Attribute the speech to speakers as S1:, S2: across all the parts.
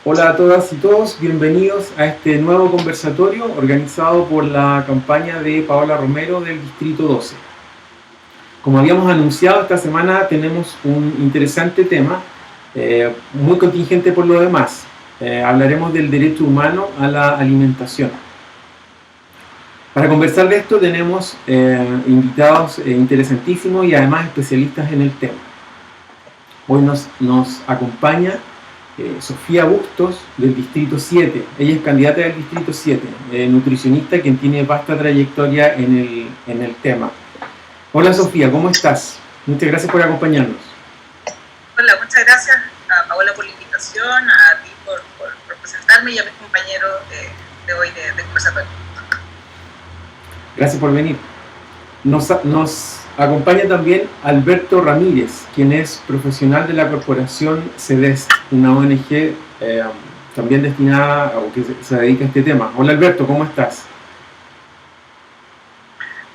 S1: Hola a todas y todos, bienvenidos a este nuevo conversatorio organizado por la campaña de Paola Romero del Distrito 12. Como habíamos anunciado, esta semana tenemos un interesante tema, muy contingente por lo demás. Hablaremos del derecho humano a la alimentación. Para conversar de esto tenemos invitados interesantísimos y además especialistas en el tema. Hoy nos acompaña Sofía Bustos del Distrito 7. Ella es candidata del Distrito 7, nutricionista quien tiene vasta trayectoria en el tema. Hola Sofía, ¿cómo estás? Muchas gracias por acompañarnos.
S2: Hola, muchas gracias a Paola por la invitación, a ti por presentarme y a mis compañeros de hoy de conversatorio.
S1: Gracias por venir. Nos acompaña también Alberto Ramírez, quien es profesional de la corporación CEDEST, una ONG también destinada o que se dedica a este tema. Hola Alberto, ¿cómo estás?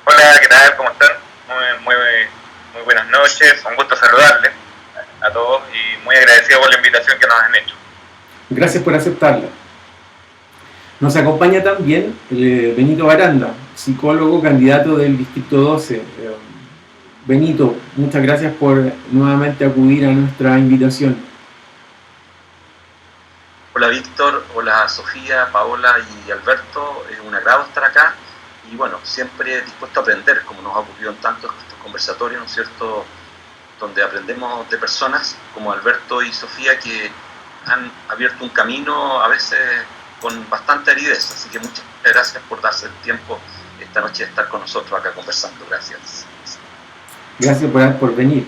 S3: Hola, ¿qué tal? ¿Cómo están? Muy buenas noches, un gusto saludarles a todos y muy agradecido por la invitación que nos han hecho.
S1: Gracias por aceptarla. Nos acompaña también Benito Baranda, psicólogo candidato del Distrito 12. Benito, muchas gracias por nuevamente acudir a nuestra invitación.
S4: Hola Víctor, hola Sofía, Paola y Alberto, es un agrado estar acá y bueno, siempre dispuesto a aprender, como nos ha ocurrido en tantos estos conversatorios, ¿no es cierto?, donde aprendemos de personas como Alberto y Sofía que han abierto un camino a veces con bastante aridez, así que muchas gracias por darse el tiempo esta noche de estar con nosotros acá conversando. Gracias.
S1: Gracias por venir.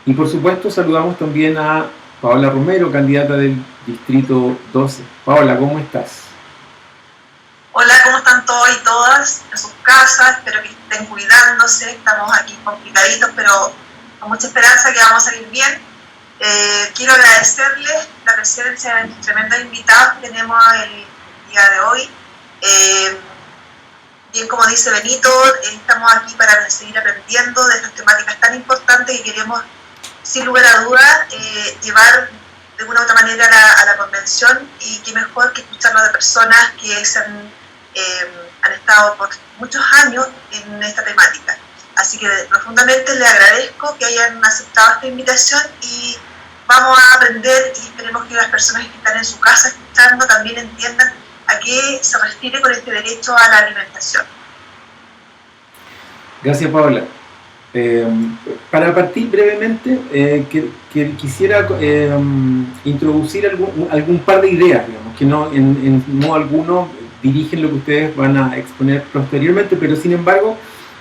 S1: Y por supuesto saludamos también a Paola Romero, candidata del Distrito 12. Paola, ¿cómo estás?
S2: Hola, ¿cómo están todos y todas en sus casas? Espero que estén cuidándose, estamos aquí complicaditos, pero con mucha esperanza que vamos a salir bien. Quiero agradecerles la presencia de los tremendos invitados que tenemos el día de hoy. Bien, como dice Benito, estamos aquí para seguir aprendiendo de estas temáticas tan importantes que queremos, sin lugar a dudas, llevar de una u otra manera a la convención, y qué mejor que escucharlo de personas que han estado por muchos años en esta temática. Así que profundamente les agradezco que hayan aceptado esta invitación y vamos a aprender, y esperemos que las personas que están en su casa escuchando también entiendan a qué se refiere con este derecho a la alimentación.
S1: Gracias, Paola. Para partir brevemente, quisiera introducir algún par de ideas, digamos, que no en modo alguno dirigen lo que ustedes van a exponer posteriormente, pero sin embargo,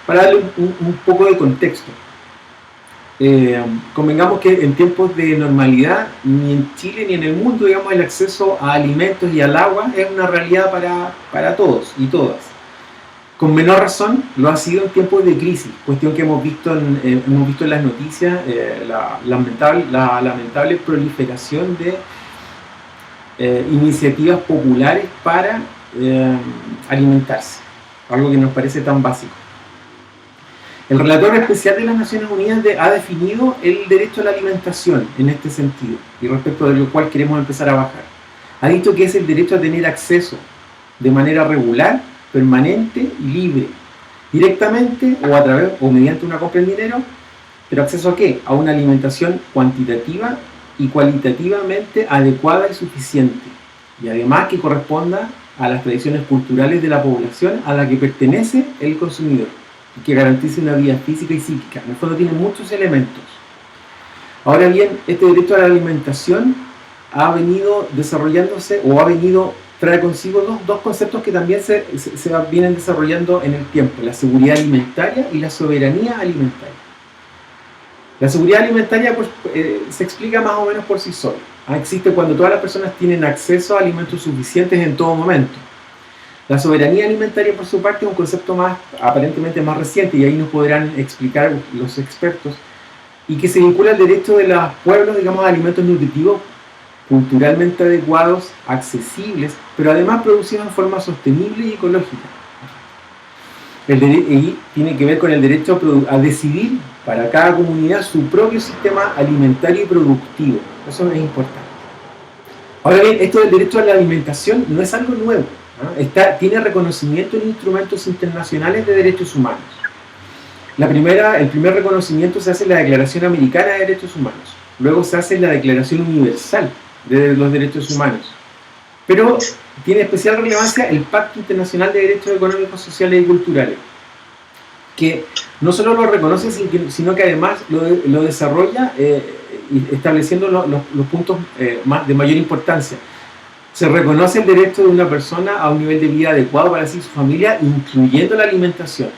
S1: para darle un poco de contexto. Convengamos que en tiempos de normalidad, ni en Chile ni en el mundo, digamos, el acceso a alimentos y al agua es una realidad para todos y todas. Con menor razón lo ha sido en tiempos de crisis, cuestión que hemos visto en las noticias, la lamentable proliferación de iniciativas populares para alimentarse, algo que nos parece tan básico. El relator especial de las Naciones Unidas ha definido el derecho a la alimentación en este sentido, y respecto de lo cual queremos empezar a bajar. Ha dicho que es el derecho a tener acceso de manera regular, permanente y libre, directamente o a través o mediante una compra en dinero, pero ¿acceso a qué? A una alimentación cuantitativa y cualitativamente adecuada y suficiente, y además que corresponda a las tradiciones culturales de la población a la que pertenece el consumidor, y que garantice una vida física y psíquica. En el fondo tiene muchos elementos. Ahora bien, este derecho a la alimentación ha venido desarrollándose o trae consigo dos conceptos que también se vienen desarrollando en el tiempo: la seguridad alimentaria y la soberanía alimentaria. La seguridad alimentaria se explica más o menos por sí sola. Existe cuando todas las personas tienen acceso a alimentos suficientes en todo momento. La soberanía alimentaria, por su parte, es un concepto aparentemente más reciente, y ahí nos podrán explicar los expertos, y que se vincula al derecho de los pueblos, digamos, a alimentos nutritivos culturalmente adecuados, accesibles, pero además producidos en forma sostenible y ecológica. Y tiene que ver con el derecho a decidir para cada comunidad su propio sistema alimentario y productivo. Eso es importante. Ahora bien, esto del derecho a la alimentación no es algo nuevo, ¿no? Tiene reconocimiento en instrumentos internacionales de derechos humanos. El primer reconocimiento se hace en la Declaración Americana de Derechos Humanos, luego se hace en la Declaración Universal de los Derechos Humanos, pero tiene especial relevancia el Pacto Internacional de Derechos Económicos, Sociales y Culturales, que no solo lo reconoce, sino que además lo desarrolla estableciendo los puntos de mayor importancia. Se reconoce el derecho de una persona a un nivel de vida adecuado para sí y su familia, incluyendo la alimentación.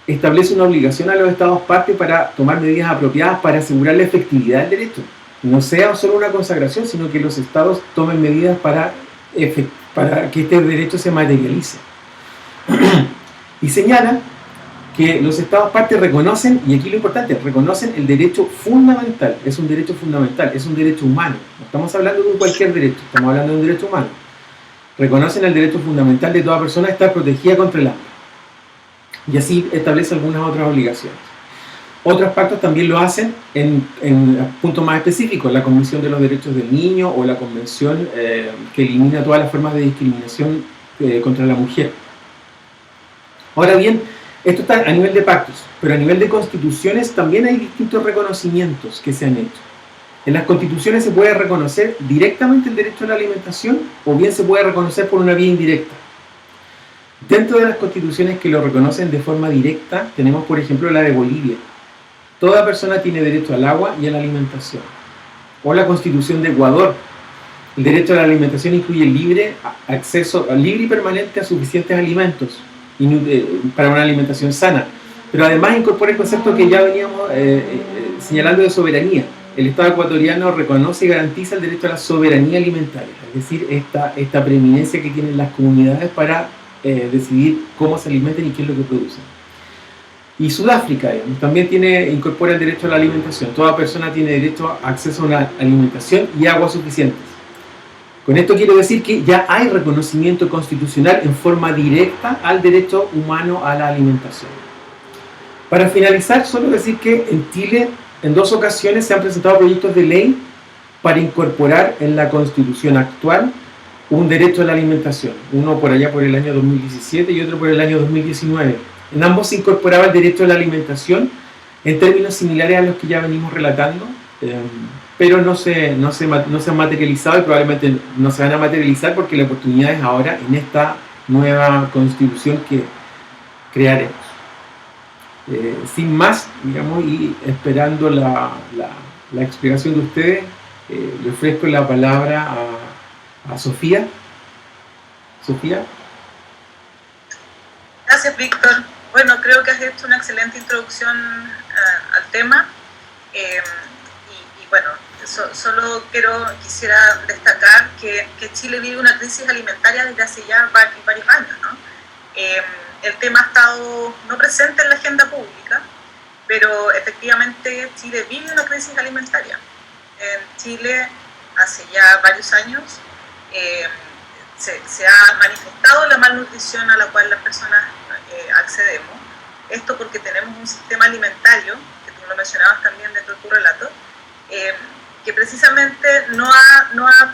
S1: Establece una obligación a los Estados partes para tomar medidas apropiadas para asegurar la efectividad del derecho. No sea solo una consagración, sino que los Estados tomen medidas para que este derecho se materialice. Y señala que los Estados partes reconocen, y aquí lo importante, reconocen el derecho fundamental, es un derecho fundamental, es un derecho humano. No estamos hablando de cualquier derecho, estamos hablando de un derecho humano. Reconocen el derecho fundamental de toda persona a estar protegida contra el hambre. Y así establece algunas otras obligaciones. Otros pactos también lo hacen en puntos más específicos, la Convención de los Derechos del Niño o la Convención que elimina todas las formas de discriminación contra la mujer. Ahora bien, esto está a nivel de pactos, pero a nivel de constituciones también hay distintos reconocimientos que se han hecho. En las constituciones se puede reconocer directamente el derecho a la alimentación o bien se puede reconocer por una vía indirecta. Dentro de las constituciones que lo reconocen de forma directa, tenemos por ejemplo la de Bolivia. Toda persona tiene derecho al agua y a la alimentación. O la Constitución de Ecuador. El derecho a la alimentación incluye el libre acceso, libre y permanente a suficientes alimentos para una alimentación sana. Pero además incorpora el concepto que ya veníamos señalando de soberanía. El Estado ecuatoriano reconoce y garantiza el derecho a la soberanía alimentaria, es decir, esta preeminencia que tienen las comunidades para decidir cómo se alimentan y qué es lo que producen. Y Sudáfrica también incorpora el derecho a la alimentación. Toda persona tiene derecho a acceso a una alimentación y agua suficientes. Con esto quiero decir que ya hay reconocimiento constitucional en forma directa al derecho humano a la alimentación. Para finalizar, solo decir que en Chile en 2 ocasiones se han presentado proyectos de ley para incorporar en la Constitución actual un derecho a la alimentación. Uno por allá por el año 2017 y otro por el año 2019. En ambos se incorporaba el derecho a la alimentación en términos similares a los que ya venimos relatando, pero no se han materializado y probablemente no se van a materializar porque la oportunidad es ahora en esta nueva Constitución que crearemos. Sin más, digamos, y esperando la explicación de ustedes, le ofrezco la palabra a Sofía. Sofía.
S2: Gracias, Víctor. Bueno, creo que has hecho una excelente introducción al tema. Y bueno, solo quisiera destacar que Chile vive una crisis alimentaria desde hace ya varios años, ¿no? El tema ha estado no presente en la agenda pública, pero efectivamente Chile vive una crisis alimentaria. En Chile, hace ya varios años, se ha manifestado la malnutrición a la cual las personas accedemos. Esto porque tenemos un sistema alimentario, que tú lo mencionabas también dentro de tu relato, que precisamente no ha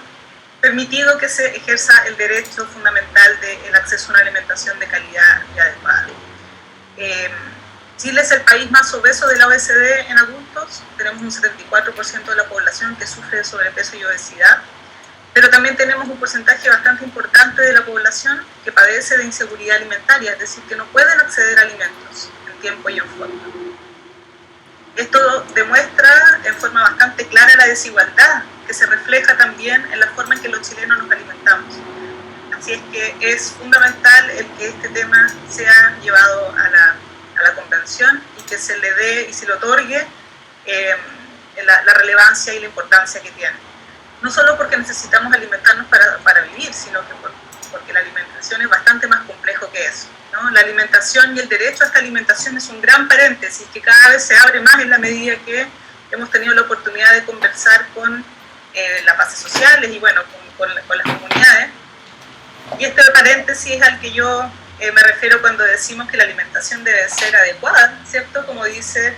S2: permitido que se ejerza el derecho fundamental del acceso a una alimentación de calidad y adecuada. Chile es el país más obeso de la OECD en adultos, tenemos un 74% de la población que sufre de sobrepeso y obesidad, pero también tenemos un porcentaje bastante importante de la población que padece de inseguridad alimentaria, es decir, que no pueden acceder a alimentos en tiempo y en forma. Esto demuestra en forma bastante clara la desigualdad que se refleja también en la forma en que los chilenos nos alimentamos. Así es que es fundamental el que este tema sea llevado a la convención y que se le dé y se le otorgue la relevancia y la importancia que tiene. No solo porque necesitamos alimentarnos para vivir, sino que porque la alimentación es bastante más complejo que eso, ¿no? La alimentación y el derecho a esta alimentación es un gran paréntesis que cada vez se abre más en la medida que hemos tenido la oportunidad de conversar con las bases sociales y bueno, con las comunidades. Y este paréntesis es al que yo me refiero cuando decimos que la alimentación debe ser adecuada, ¿cierto? Como dice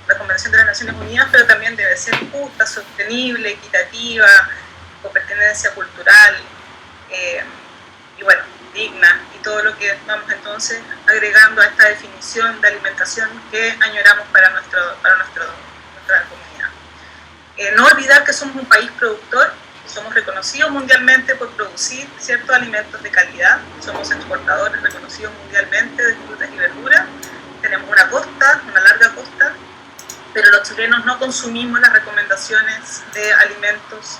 S2: la Convención de las Naciones Unidas, pero también debe ser justa, sostenible, equitativa,
S5: con pertenencia cultural, y bueno, digna, y todo lo que vamos entonces agregando a esta definición de alimentación que añoramos para nuestra comunidad. No olvidar que somos un país productor, somos reconocidos mundialmente por producir ciertos alimentos de calidad, somos exportadores reconocidos mundialmente de frutas y verduras, tenemos una costa, una larga costa, pero los chilenos no consumimos las recomendaciones de alimentos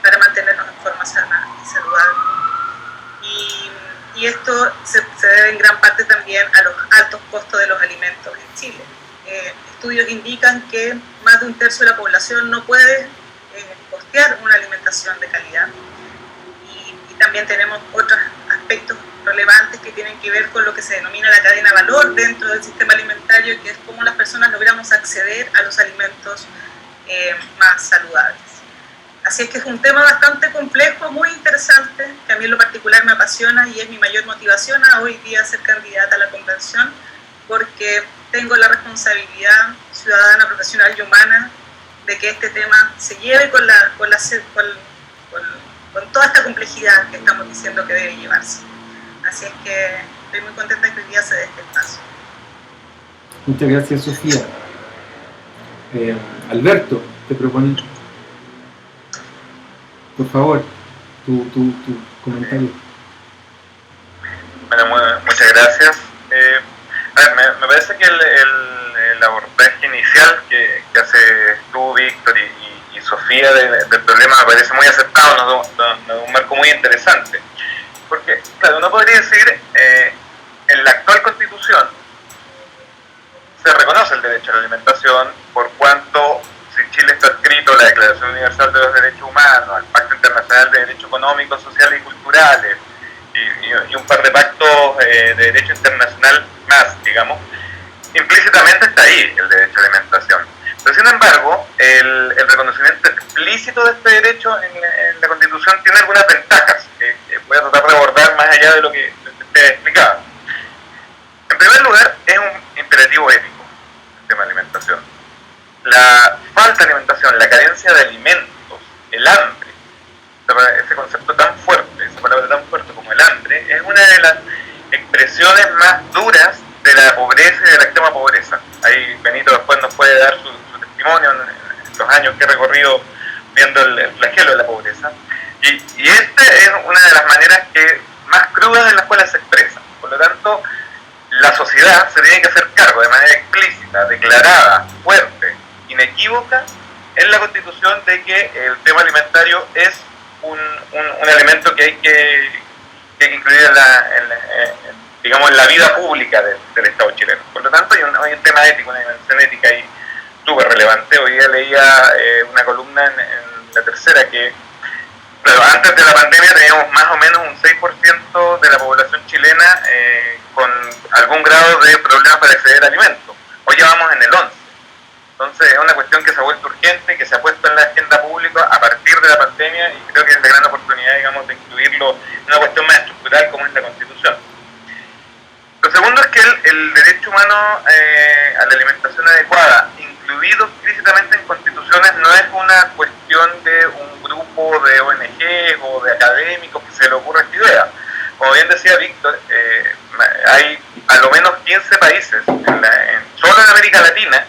S5: para mantenernos en forma sana y saludable. Y esto se debe en gran parte también a los altos costos de los alimentos en Chile. Estudios indican que más de un tercio de la población no puede costear una alimentación de calidad. Y también tenemos otros aspectos relevantes que tienen que ver con lo que se denomina la cadena valor dentro del sistema alimentario, que es cómo las personas logramos acceder a los alimentos más saludables. Así es que es un tema bastante complejo, muy interesante, que a mí en lo particular me apasiona y es mi mayor motivación a hoy día ser candidata a la convención, porque tengo la responsabilidad ciudadana, profesional y humana de que este tema se lleve con toda esta complejidad que estamos diciendo que debe llevarse. Así es que estoy muy contenta que hoy día se dé este espacio.
S1: Muchas gracias, Sofía. Alberto, te propongo, por favor, tu comentario.
S3: Bueno, muchas gracias. Me parece que el abordaje inicial que hace tú, Víctor, y Sofía del problema me parece muy acertado, nos da un marco muy interesante. Porque, claro, uno podría decir, en la actual Constitución se reconoce el derecho a la alimentación por cuanto, si Chile está adscrito a la Declaración Universal de los Derechos Humanos, al Pacto Internacional de Derechos Económicos, Sociales y Culturales, y un par de pactos de derecho internacional más, digamos, implícitamente está ahí el derecho a la alimentación. Pero sin embargo, el reconocimiento explícito de este derecho en la Constitución tiene algunas ventajas que voy a tratar de abordar más allá de lo que te explicaba. En primer lugar, es un imperativo ético el tema de alimentación. La falta de alimentación, la carencia de alimentos, el hambre, ese concepto tan fuerte, esa palabra tan fuerte como el hambre, es una de las expresiones más duras de la pobreza y de la extrema pobreza. Ahí Benito después nos puede dar su testimonio en los años que he recorrido viendo el flagelo de la pobreza. Y esta es una de las maneras más crudas en las cuales se expresa. Por lo tanto, la sociedad se tiene que hacer cargo de manera explícita, declarada, fuerte, inequívoca en la Constitución de que el tema alimentario es un elemento que hay que incluir en la vida pública del Estado chileno. Por lo tanto, hay un tema ético, una dimensión ética ahí súper relevante. Hoy día leía una columna en La Tercera que, claro, antes de la pandemia teníamos más o menos un 6% de la población chilena con algún grado de problemas para acceder a alimentos. Hoy ya vamos en el 11%. Entonces es una cuestión que se ha vuelto urgente, que se ha puesto en la agenda pública a partir de la pandemia y creo que es la gran oportunidad, digamos, de incluirlo en una cuestión más estructural como es la Constitución. Lo segundo es que el derecho humano a la alimentación adecuada, incluido explícitamente en constituciones, no es una cuestión de un grupo de ONG o de académicos que se le ocurra esta idea. Como bien decía Víctor, hay a lo menos 15 países solo en América Latina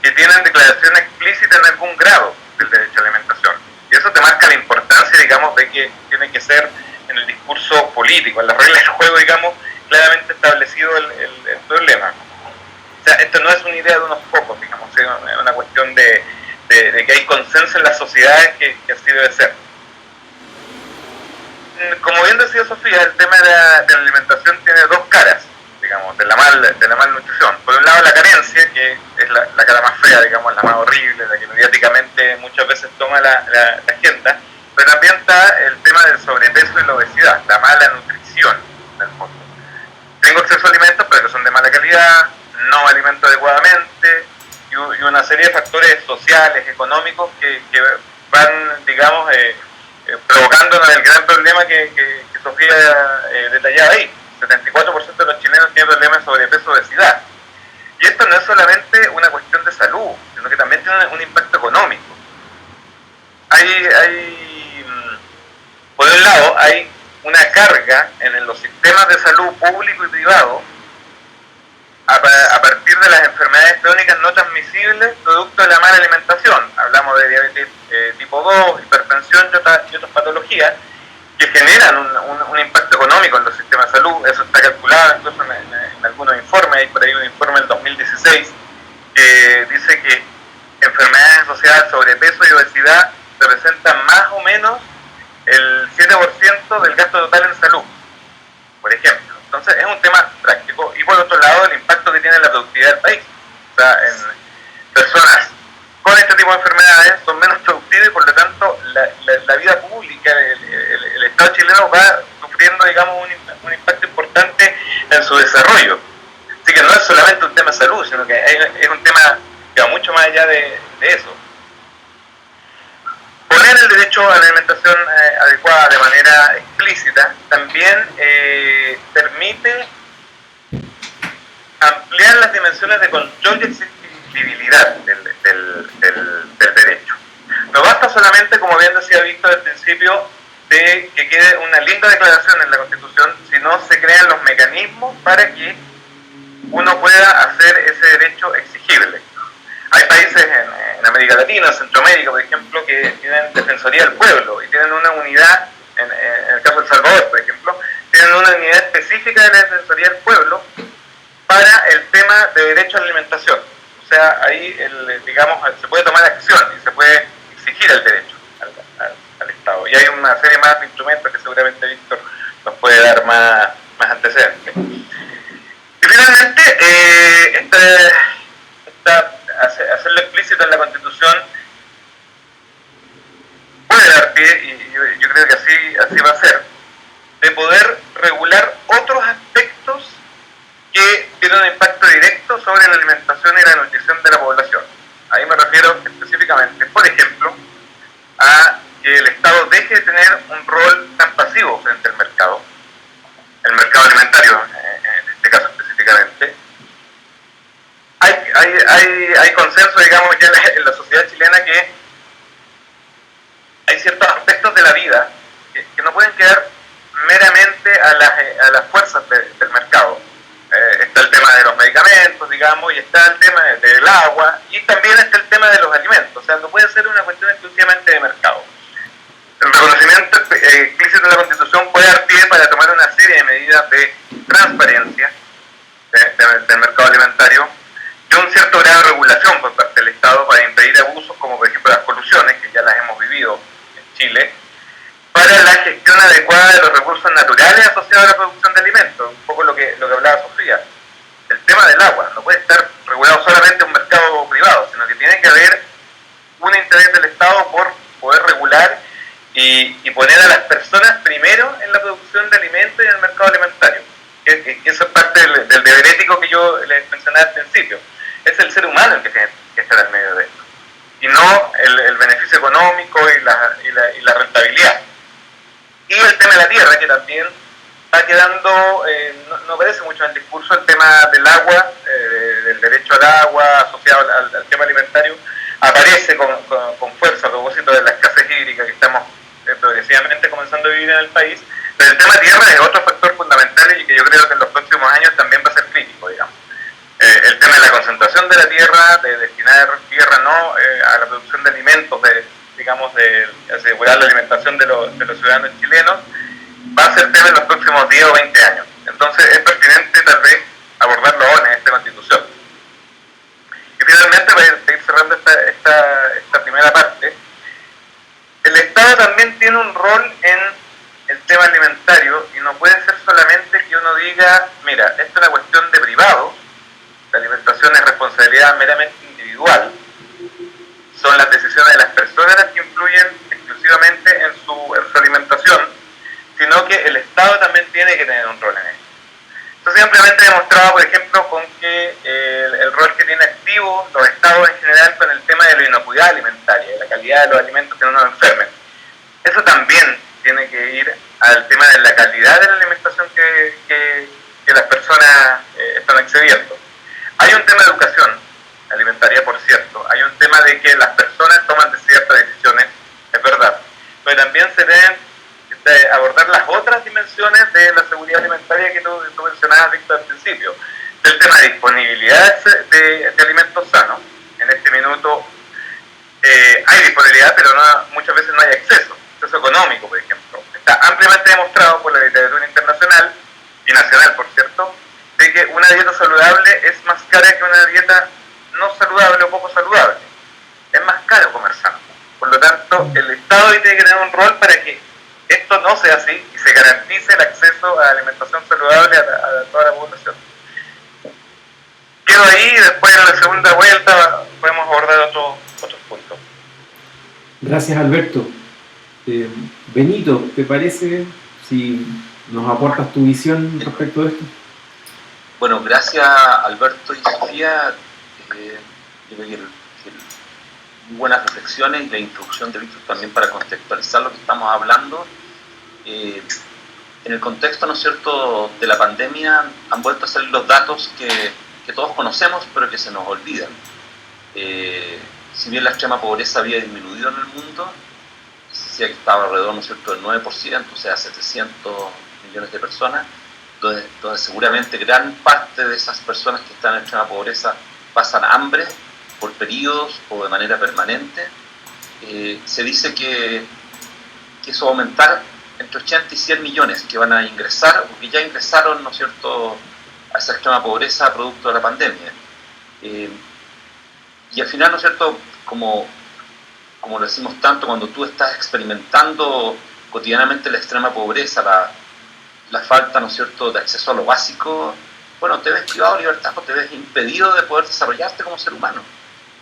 S3: que tienen declaración explícita en algún grado del derecho a la alimentación. Y eso te marca la importancia, digamos, de que tiene que ser en el discurso político, en las reglas del juego, digamos, claramente establecido el problema. O sea, esto no es una idea de unos pocos, digamos, es una cuestión de que hay consenso en las sociedades que así debe ser. Como bien decía Sofía, el tema de la alimentación tiene dos caras, digamos, de la malnutrición. Por un lado, la carencia, que es la cara más fea, digamos, la más horrible, la que mediáticamente muchas veces toma la agenda, pero también está el tema del sobrepeso y la obesidad, la mala nutrición, en el fondo. Tengo acceso a alimentos, pero que son de mala calidad, no me alimento adecuadamente, y una serie de factores sociales, económicos, que van, digamos, provocándonos el gran problema que Sofía detallaba ahí. 74% de los chilenos tienen problemas de sobrepeso y obesidad. Y esto no es solamente una cuestión de salud, sino que también tiene un impacto económico. Hay Por un lado, hay una carga en los sistemas de salud público y privado a partir de las enfermedades crónicas no transmisibles producto de la mala alimentación. Hablamos de diabetes tipo 2, hipertensión y otras patologías que generan un impacto económico en los sistemas de salud. Eso está calculado incluso en algunos informes. Hay por ahí un informe del 2016 que dice que enfermedades asociadas a sobrepeso y obesidad representan más o menos el 7% del gasto total en salud, por ejemplo. Entonces es un tema práctico. Y por otro lado, el impacto que tiene en la productividad del país. O sea, en personas con este tipo de enfermedades son menos productivas y por lo tanto la vida pública, el Estado chileno va sufriendo, digamos, un impacto importante en su desarrollo. Así que no es solamente un tema de salud, sino que es un tema que va mucho más allá de eso. Poner el derecho a la alimentación adecuada de manera explícita también permite ampliar las dimensiones de control y exigibilidad del derecho. No basta solamente, como bien decía Víctor al principio, de que quede una linda declaración en la Constitución, sino se crean los mecanismos para que uno pueda hacer ese derecho exigible. Hay países en América Latina, en Centroamérica, por ejemplo, que tienen Defensoría del Pueblo y tienen una unidad, en el caso de El Salvador, por ejemplo, tienen una unidad específica de la Defensoría del Pueblo para el tema de derecho a la alimentación. O sea, ahí, digamos, se puede tomar acción y se puede exigir el derecho al Estado. Y hay una serie más de instrumentos que seguramente Víctor nos puede dar más antecedentes. Y finalmente, hacerlo explícito en la Constitución puede dar pie, y yo creo que así va a ser, de poder regular otros aspectos que tienen un impacto directo sobre la alimentación y la nutrición de la población. Ahí me refiero específicamente, por ejemplo, a que el Estado deje de tener un rol tan pasivo frente al mercado, el mercado alimentario en este caso específicamente. Hay consenso, digamos, ya en la sociedad chilena que hay ciertos aspectos de la vida que no pueden quedar meramente a las fuerzas del mercado. Está el tema de los medicamentos, digamos, y está el tema del agua, y también está el tema de los alimentos. O sea, no puede ser una cuestión exclusivamente de mercado. El reconocimiento explícito de la Constitución puede dar pie para tomar una serie de medidas de transparencia del mercado alimentario y un cierto grado de regulación por parte del Estado para impedir abusos como por ejemplo las colusiones, que ya las hemos vivido en Chile, para la gestión adecuada de los recursos naturales asociados a la producción de alimentos, un poco lo que hablaba Sofía. El tema del agua no puede estar regulado solamente en un mercado privado, sino que tiene que haber un interés del Estado por poder regular y poner a las personas primero en la producción de alimentos y en el mercado alimentario. Eso es parte del deber ético que yo les mencionaba al principio. Es el ser humano el que tiene que estar en medio de esto, y no el beneficio económico y la rentabilidad. Y el tema de la tierra, que también está quedando, no aparece mucho en el discurso, el tema del agua, del derecho al agua asociado al tema alimentario, aparece con fuerza a propósito de la escasez hídrica que estamos progresivamente comenzando a vivir en el país. Pero el tema tierra es otro factor fundamental y que yo creo que en los próximos años también va a ser crítico, digamos. El tema de la concentración de la tierra, de destinar tierra no a la producción de alimentos, de asegurar la alimentación de los ciudadanos chilenos, va a ser tema en los próximos 10 o 20 años. Entonces es pertinente tal vez abordarlo ahora en esta Constitución. Y finalmente, para ir cerrando esta primera parte, el Estado también tiene un rol en el tema alimentario y no puede ser solamente que uno diga, mira, esto es una cuestión de privados, la alimentación es responsabilidad meramente individual, son las decisiones de las personas las que influyen exclusivamente en su alimentación, sino que el Estado también tiene que tener un rol en esto. Esto simplemente demostrado, por ejemplo, con que el rol que tiene activo los Estados en general con el tema de la inocuidad alimentaria, de la calidad de los alimentos que no nos enfermen. Eso también tiene que ir al tema de la calidad de la alimentación que las personas están accediendo. Hay un tema de educación alimentaria, por cierto, hay un tema de que las personas toman ciertas decisiones, es verdad, pero también se deben de abordar las otras dimensiones de la seguridad alimentaria que tú mencionabas, Víctor, al principio. El tema de disponibilidad de alimentos sanos. En este minuto hay disponibilidad, pero muchas veces no hay acceso económico, por ejemplo. Está ampliamente demostrado por la literatura internacional y nacional, por cierto, de que una dieta saludable es más cara que una dieta no saludable o poco saludable. Es más caro comer sano. Por lo tanto, el Estado tiene que tener un rol para que esto no sea así y se garantice el acceso a alimentación saludable a toda la población. Quedo ahí, después en la segunda vuelta podemos abordar otros puntos.
S1: Gracias, Alberto. Benito, ¿te parece si nos aportas tu visión respecto de esto?
S4: Bueno, gracias Alberto y Sofía. Yo creo que muy buenas reflexiones y la introducción de Víctor también para contextualizar lo que estamos hablando. En el contexto, ¿no es cierto?, de la pandemia han vuelto a salir los datos que todos conocemos pero que se nos olvidan. Si bien la extrema pobreza había disminuido en el mundo, se decía que estaba alrededor, ¿no es cierto?, del 9%, o sea, 700 millones de personas, donde seguramente gran parte de esas personas que están en extrema pobreza pasan hambre por periodos o de manera permanente. Se dice que eso va a aumentar entre 80 y 100 millones que van a ingresar, o que ya ingresaron, ¿no es cierto?, a esa extrema pobreza producto de la pandemia. Y al final, ¿no es cierto?, como lo decimos tanto, cuando tú estás experimentando cotidianamente la extrema pobreza, la falta, ¿no es cierto?, de acceso a lo básico, bueno, te ves privado de libertad, te ves impedido de poder desarrollarte como ser humano.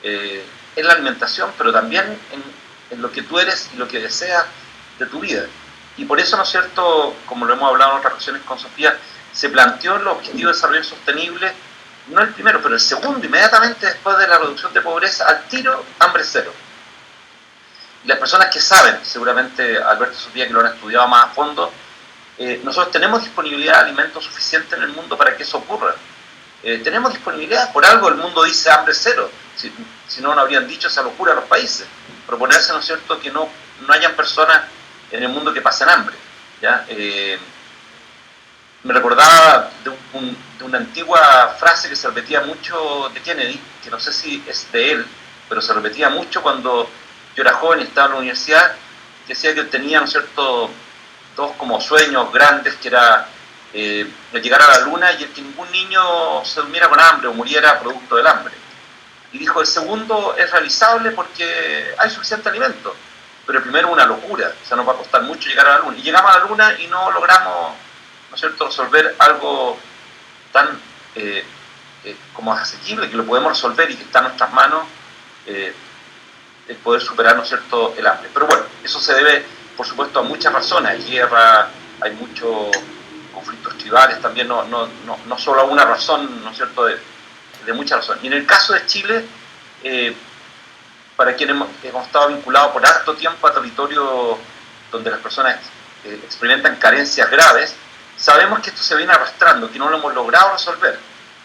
S4: En la alimentación, pero también en lo que tú eres y lo que deseas de tu vida. Y por eso, ¿no es cierto?, como lo hemos hablado en otras ocasiones con Sofía, se planteó el objetivo de desarrollo sostenible, no el primero, pero el segundo, inmediatamente después de la reducción de pobreza, al tiro, hambre cero. Y las personas que saben, seguramente Alberto y Sofía que lo han estudiado más a fondo, nosotros tenemos disponibilidad de alimentos suficiente en el mundo para que eso ocurra. Tenemos disponibilidad, por algo el mundo dice hambre cero, si no habrían dicho esa locura a los países. Proponerse, ¿no es cierto?, que no hayan personas en el mundo que pasen hambre, ¿ya? Me recordaba de una antigua frase que se repetía mucho de Kennedy, que no sé si es de él, pero se repetía mucho cuando yo era joven y estaba en la universidad, que decía que tenía, ¿no es cierto?, dos como sueños grandes, que era llegar a la luna y el que ningún niño se durmiera con hambre o muriera producto del hambre. Y dijo, el segundo es realizable porque hay suficiente alimento, pero el primero es una locura, o sea, nos va a costar mucho llegar a la luna. Y llegamos a la luna y no logramos, ¿no es cierto?, resolver algo tan como asequible, que lo podemos resolver y que está en nuestras manos, el poder superar, ¿no es cierto?, el hambre. Pero bueno, eso se debe, por supuesto, a muchas razones. Hay guerra, hay muchos conflictos tribales también, no solo a una razón, ¿no es cierto?, de muchas razones. Y en el caso de Chile, para quienes hemos estado vinculados por harto tiempo a territorios donde las personas experimentan carencias graves, sabemos que esto se viene arrastrando, que no lo hemos logrado resolver.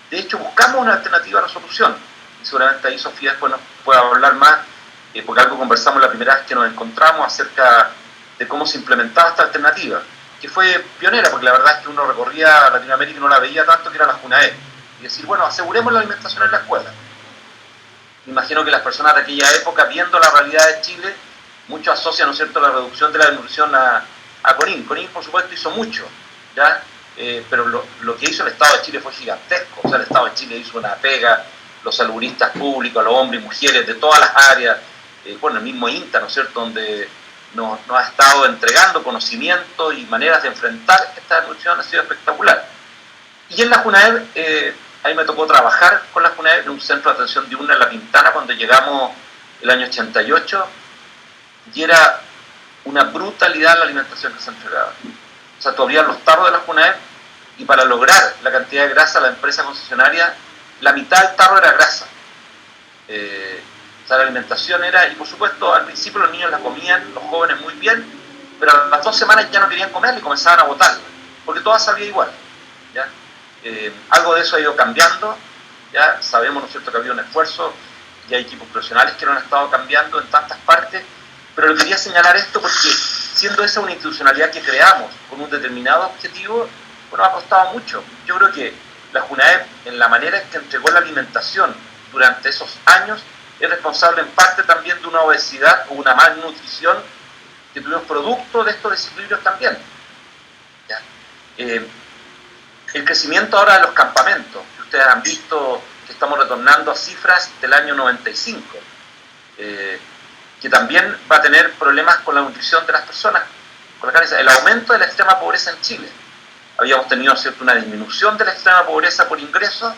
S4: De hecho, buscamos una alternativa a la solución. Y seguramente ahí Sofía después nos puede hablar más, porque algo conversamos la primera vez que nos encontramos acerca de cómo se implementaba esta alternativa, que fue pionera, porque la verdad es que uno recorría Latinoamérica y no la veía tanto, que era la JUNAED. Y decir, bueno, aseguremos la alimentación en la escuela. Me imagino que las personas de aquella época, viendo la realidad de Chile, muchos asocian, ¿no es cierto?, la reducción de la desnutrición a CONIN. CONIN, por supuesto, hizo mucho, ¿ya? Pero lo que hizo el Estado de Chile fue gigantesco. O sea, el Estado de Chile hizo una pega, los salubristas públicos, los hombres y mujeres de todas las áreas, bueno, el mismo INTA, ¿no es cierto?, donde nos ha estado entregando conocimiento y maneras de enfrentar esta desnutrición, ha sido espectacular. Y en la JUNAED, ahí me tocó trabajar con la JUNAED en un centro de atención diurna en La Pintana cuando llegamos el año 88, y era una brutalidad la alimentación que se entregaba. O sea, tú abrías los tarros de la JUNAED y para lograr la cantidad de grasa, la empresa concesionaria, la mitad del tarro era grasa. O sea, la alimentación era, y por supuesto al principio los niños la comían, los jóvenes muy bien, pero a las 2 semanas ya no querían comerla y comenzaban a botarla, porque todas sabía igual, ¿ya? Algo de eso ha ido cambiando, ya sabemos, ¿no es cierto?, que ha habido un esfuerzo y hay equipos profesionales que lo han estado cambiando en tantas partes, Pero le quería señalar esto porque, siendo esa una institucionalidad que creamos con un determinado objetivo, bueno, ha costado mucho. Yo creo que la JUNAEP, en la manera en que entregó la alimentación durante esos años, es responsable en parte también de una obesidad o una malnutrición que tuvimos producto de estos desequilibrios también. ¿Ya? El crecimiento ahora de los campamentos, que ustedes han visto que estamos retornando a cifras del año 95, que también va a tener problemas con la nutrición de las personas, con el aumento de la extrema pobreza en Chile. Habíamos tenido, ¿cierto?, una disminución de la extrema pobreza por ingresos,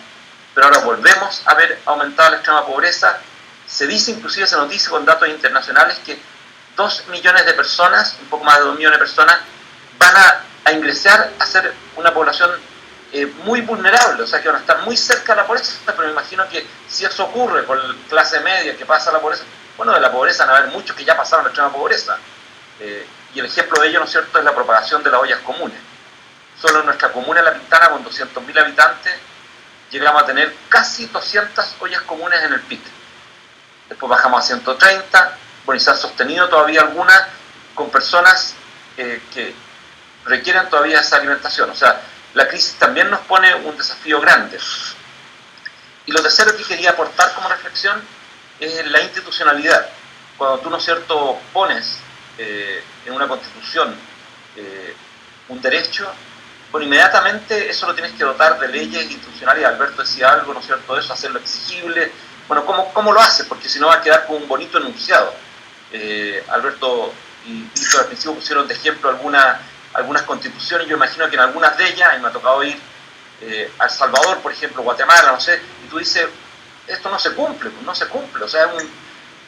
S4: pero ahora volvemos a ver aumentada la extrema pobreza. Se dice, inclusive se noticia con datos internacionales, que 2 millones de personas, un poco más de 2 millones de personas, van a ingresar a ser una población muy vulnerable, o sea que van a estar muy cerca de la pobreza, pero me imagino que si eso ocurre con la clase media que pasa a la pobreza, bueno, de la pobreza van a haber muchos que ya pasaron la extrema pobreza. Y el ejemplo de ello, ¿no es cierto?, es la propagación de las ollas comunes. Solo en nuestra comuna, La Pintana, con 200.000 habitantes, llegamos a tener casi 200 ollas comunes en el PIC. Después bajamos a 130, bueno, y se han sostenido todavía algunas con personas que requieren todavía esa alimentación. O sea, la crisis también nos pone un desafío grande. Y lo tercero que quería aportar como reflexión es la institucionalidad. Cuando tú, ¿no es cierto?, pones en una constitución un derecho, bueno, inmediatamente eso lo tienes que dotar de leyes institucionales. Alberto decía algo, ¿no es cierto?, de eso, hacerlo exigible. Bueno, ¿cómo lo hace? Porque si no va a quedar como un bonito enunciado. Alberto y Víctor al principio pusieron de ejemplo algunas constituciones. Yo imagino que en algunas de ellas, y me ha tocado ir a El Salvador, por ejemplo, Guatemala, no sé, y tú dices, esto no se cumple, pues no se cumple. O sea,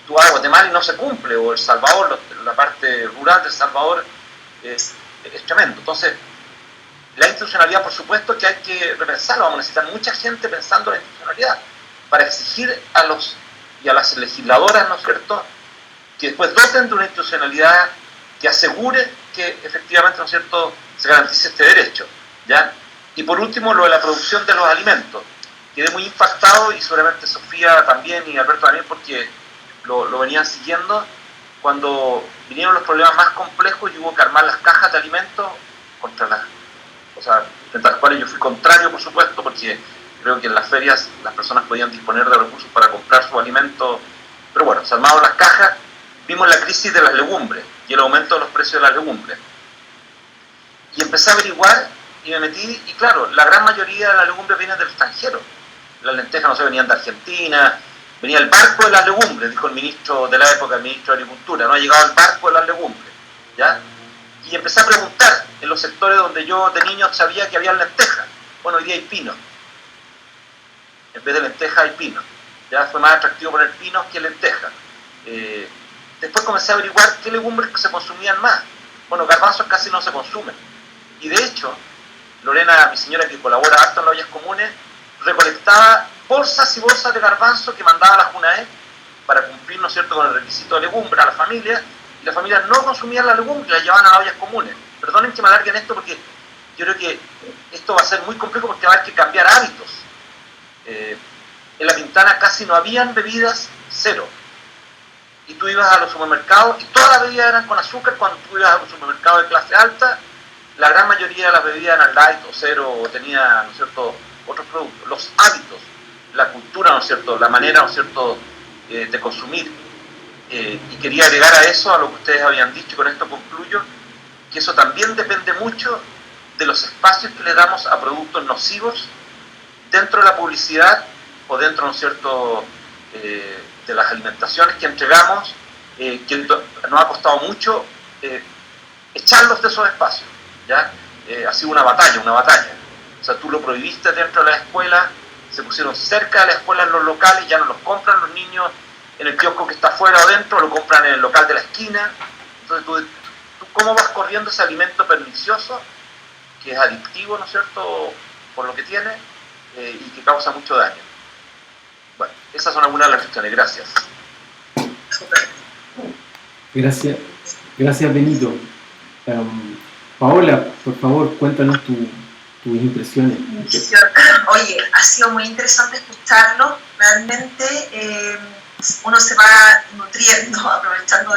S4: tú vas a Guatemala y no se cumple, o El Salvador, la parte rural de El Salvador es tremendo. Entonces, la institucionalidad, por supuesto que hay que repensarla. Vamos a necesitar mucha gente pensando en la institucionalidad para exigir a los y a las legisladoras, ¿no es cierto?, que después doten de una institucionalidad que asegure que efectivamente, ¿no es cierto?, se garantice este derecho, ¿ya? Y por último, lo de la producción de los alimentos. Quedé muy impactado, y seguramente Sofía también y Alberto también, porque lo venían siguiendo, cuando vinieron los problemas más complejos y hubo que armar las cajas de alimentos frente a las cuales yo fui contrario, por supuesto, porque creo que en las ferias las personas podían disponer de recursos para comprar sus alimentos, pero bueno, se armaron las cajas. Vimos la crisis de las legumbres y el aumento de los precios de las legumbres. Y empecé a averiguar y me metí, y claro, la gran mayoría de las legumbres vienen del extranjero. Las lentejas, no sé, venían de Argentina, venía el barco de las legumbres, dijo el ministro de la época, el ministro de Agricultura, no ha llegado el barco de las legumbres, ¿ya? Y empecé a preguntar en los sectores donde yo de niño sabía que había lentejas. Bueno, hoy día hay pino. En vez de lentejas hay pino. Ya fue más atractivo poner pinos que lentejas. Después comencé a averiguar qué legumbres se consumían más. Bueno, garbanzos casi no se consumen. Y de hecho, Lorena, mi señora que colabora harto en las ollas comunes, recolectaba bolsas y bolsas de garbanzo que mandaba a la JUNAEP para cumplir, ¿no es cierto?, con el requisito de legumbre a la familia, y las familias no consumían la legumbre y la llevaban a las ollas comunes. Perdonen que me alargue en esto, porque yo creo que esto va a ser muy complejo, porque va a haber que cambiar hábitos. En La Pintana casi no habían bebidas, cero. Y tú ibas a los supermercados y todas las bebidas eran con azúcar. Cuando tú ibas a un supermercado de clase alta, la gran mayoría de las bebidas eran light o cero, o tenía, ¿no es cierto?, otros productos. Los hábitos, la cultura, ¿no es cierto?, la manera, ¿no es cierto?, de consumir. Y quería agregar a eso, a lo que ustedes habían dicho, y con esto concluyo, que eso también depende mucho de los espacios que le damos a productos nocivos dentro de la publicidad o dentro, ¿no es cierto?, de las alimentaciones que entregamos, que nos ha costado mucho echarlos de esos espacios, ¿ya? Ha sido una batalla. O sea, tú lo prohibiste dentro de la escuela, se pusieron cerca de la escuela en los locales, ya no los compran los niños en el kiosco que está afuera o dentro, lo compran en el local de la esquina. Entonces tú ¿cómo vas corriendo ese alimento pernicioso, que es adictivo, ¿no es cierto?, por lo que tiene, y que causa mucho daño? Bueno, esas son algunas de las reflexiones. Gracias.
S1: Gracias Benito. Paola, por favor, cuéntanos tus impresiones.
S2: Oye, ha sido muy interesante escucharlo. Realmente uno se va nutriendo, aprovechando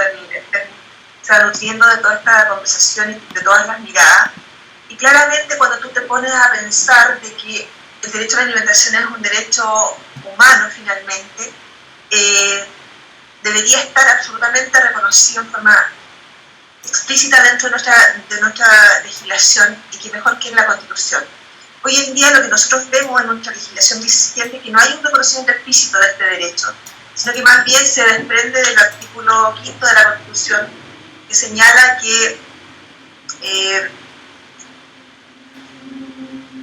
S2: se va nutriendo de toda esta conversación y de todas las miradas. Y claramente cuando tú te pones a pensar de que el derecho a la alimentación es un derecho humano finalmente, debería estar absolutamente reconocido en forma explícita dentro de nuestra legislación, y que mejor que en la Constitución. Hoy en día lo que nosotros vemos en nuestra legislación vigente es que no hay un reconocimiento explícito de este derecho, sino que más bien se desprende del artículo 5 de la Constitución, que señala que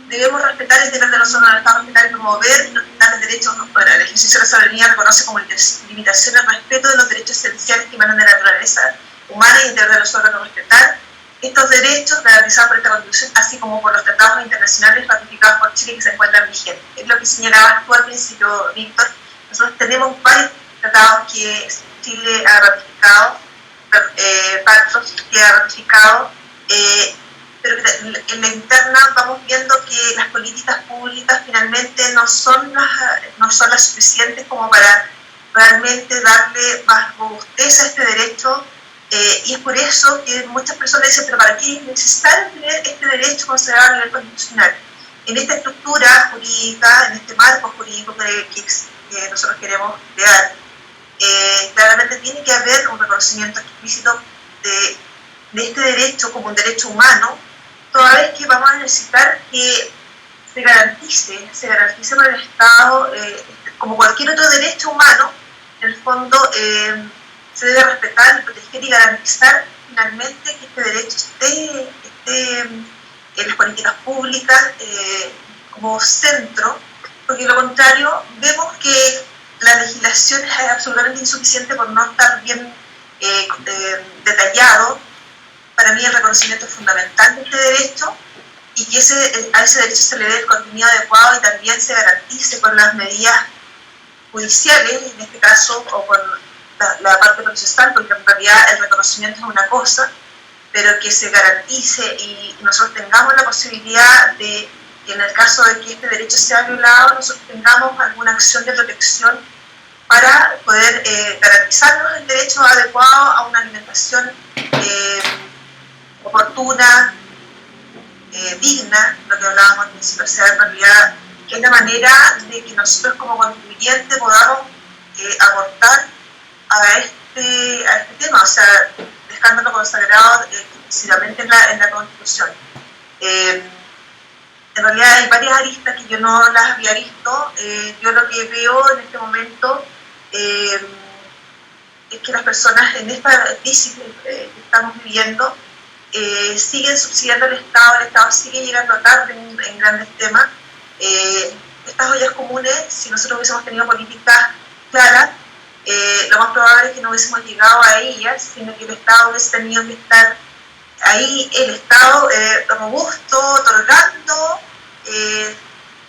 S2: debemos respetar el deber de los órganos del Estado, respetar y promover y respetar los derechos. Bueno, el ejercicio de la soberanía reconoce como limitación el respeto de los derechos esenciales que emanan de la naturaleza humana y el deber de los órganos respetar estos derechos garantizados por esta Constitución, así como por los tratados internacionales ratificados por Chile que se encuentran vigentes. Es lo que señalabas tú al principio, Víctor. Nosotros tenemos varios tratados que Chile ha ratificado, pactos que ha ratificado, pero en la interna vamos viendo que las políticas públicas finalmente no son las suficientes como para realmente darle más robustez a este derecho, y es por eso que muchas personas dicen, pero ¿para qué es necesario tener este derecho considerado a nivel constitucional? En esta estructura jurídica, en este marco jurídico que nosotros queremos crear, claramente tiene que haber un reconocimiento explícito de este derecho como un derecho humano, toda vez que vamos a necesitar que se garantice por el Estado, como cualquier otro derecho humano, en el fondo se debe respetar, proteger y garantizar finalmente que este derecho esté en las políticas públicas como centro, porque de lo contrario vemos que la legislación es absolutamente insuficiente por no estar bien detallado. Para mí el reconocimiento es fundamental de este derecho, y que a ese derecho se le dé el contenido adecuado y también se garantice con las medidas judiciales, en este caso, o con la parte procesal, porque en realidad el reconocimiento es una cosa, pero que se garantice y nosotros tengamos la posibilidad de que en el caso de que este derecho sea violado, nosotros tengamos alguna acción de protección para poder garantizarnos el derecho adecuado a una alimentación oportuna, digna, lo que hablábamos al principio. O sea, en realidad es la manera de que nosotros como contribuyentes podamos aportar a este tema, o sea, dejándolo consagrado explícitamente en la Constitución. En realidad hay varias aristas que yo no las había visto. Yo lo que veo en este momento es que las personas en esta crisis que estamos viviendo siguen subsidiando al Estado, el Estado sigue llegando tarde en grandes temas. Estas ollas comunes, si nosotros hubiésemos tenido políticas claras, lo más probable es que no hubiésemos llegado a ellas, sino que el Estado hubiese tenido que estar ahí, el Estado robusto, otorgando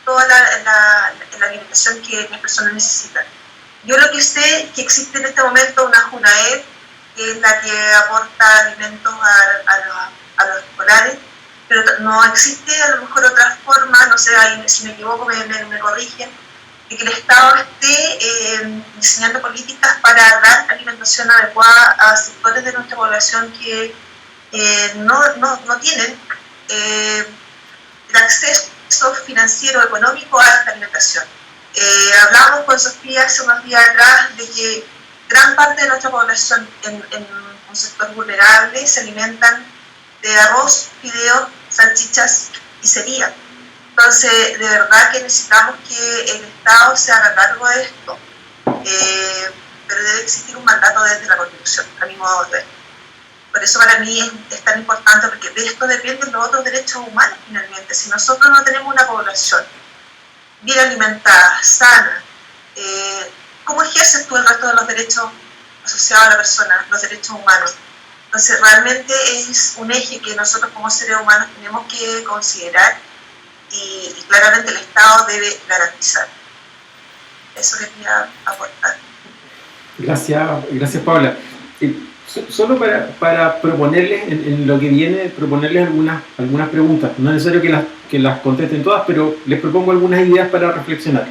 S2: toda la alimentación que las personas necesitan. Yo lo que sé es que existe en este momento una JUNAEP, que es la que aporta alimentos a los escolares, pero no existe a lo mejor otra forma, no sé, ahí, si me equivoco me corrigen, de que el Estado esté diseñando políticas para dar alimentación adecuada a sectores de nuestra población que no tienen el acceso financiero, económico a esta alimentación. Hablábamos con Sofía hace unos días atrás de que gran parte de nuestra población en un sector vulnerable se alimentan de arroz, fideos, salchichas y cereal. Entonces, de verdad que necesitamos que el Estado se haga cargo de esto, pero debe existir un mandato desde la Constitución, a mi modo de ver. Por eso para mí es tan importante, porque de esto dependen los otros derechos humanos finalmente. Si nosotros no tenemos una población bien alimentada, sana, ¿cómo ejerces tú el resto de los derechos asociados a la persona, los derechos humanos? Entonces realmente es un eje que nosotros como seres humanos tenemos que considerar, y claramente el Estado debe garantizar. Eso quería aportar.
S1: Gracias Paula. Solo para proponerles, en lo que viene, proponerles algunas preguntas. No es necesario que las contesten todas, pero les propongo algunas ideas para reflexionar.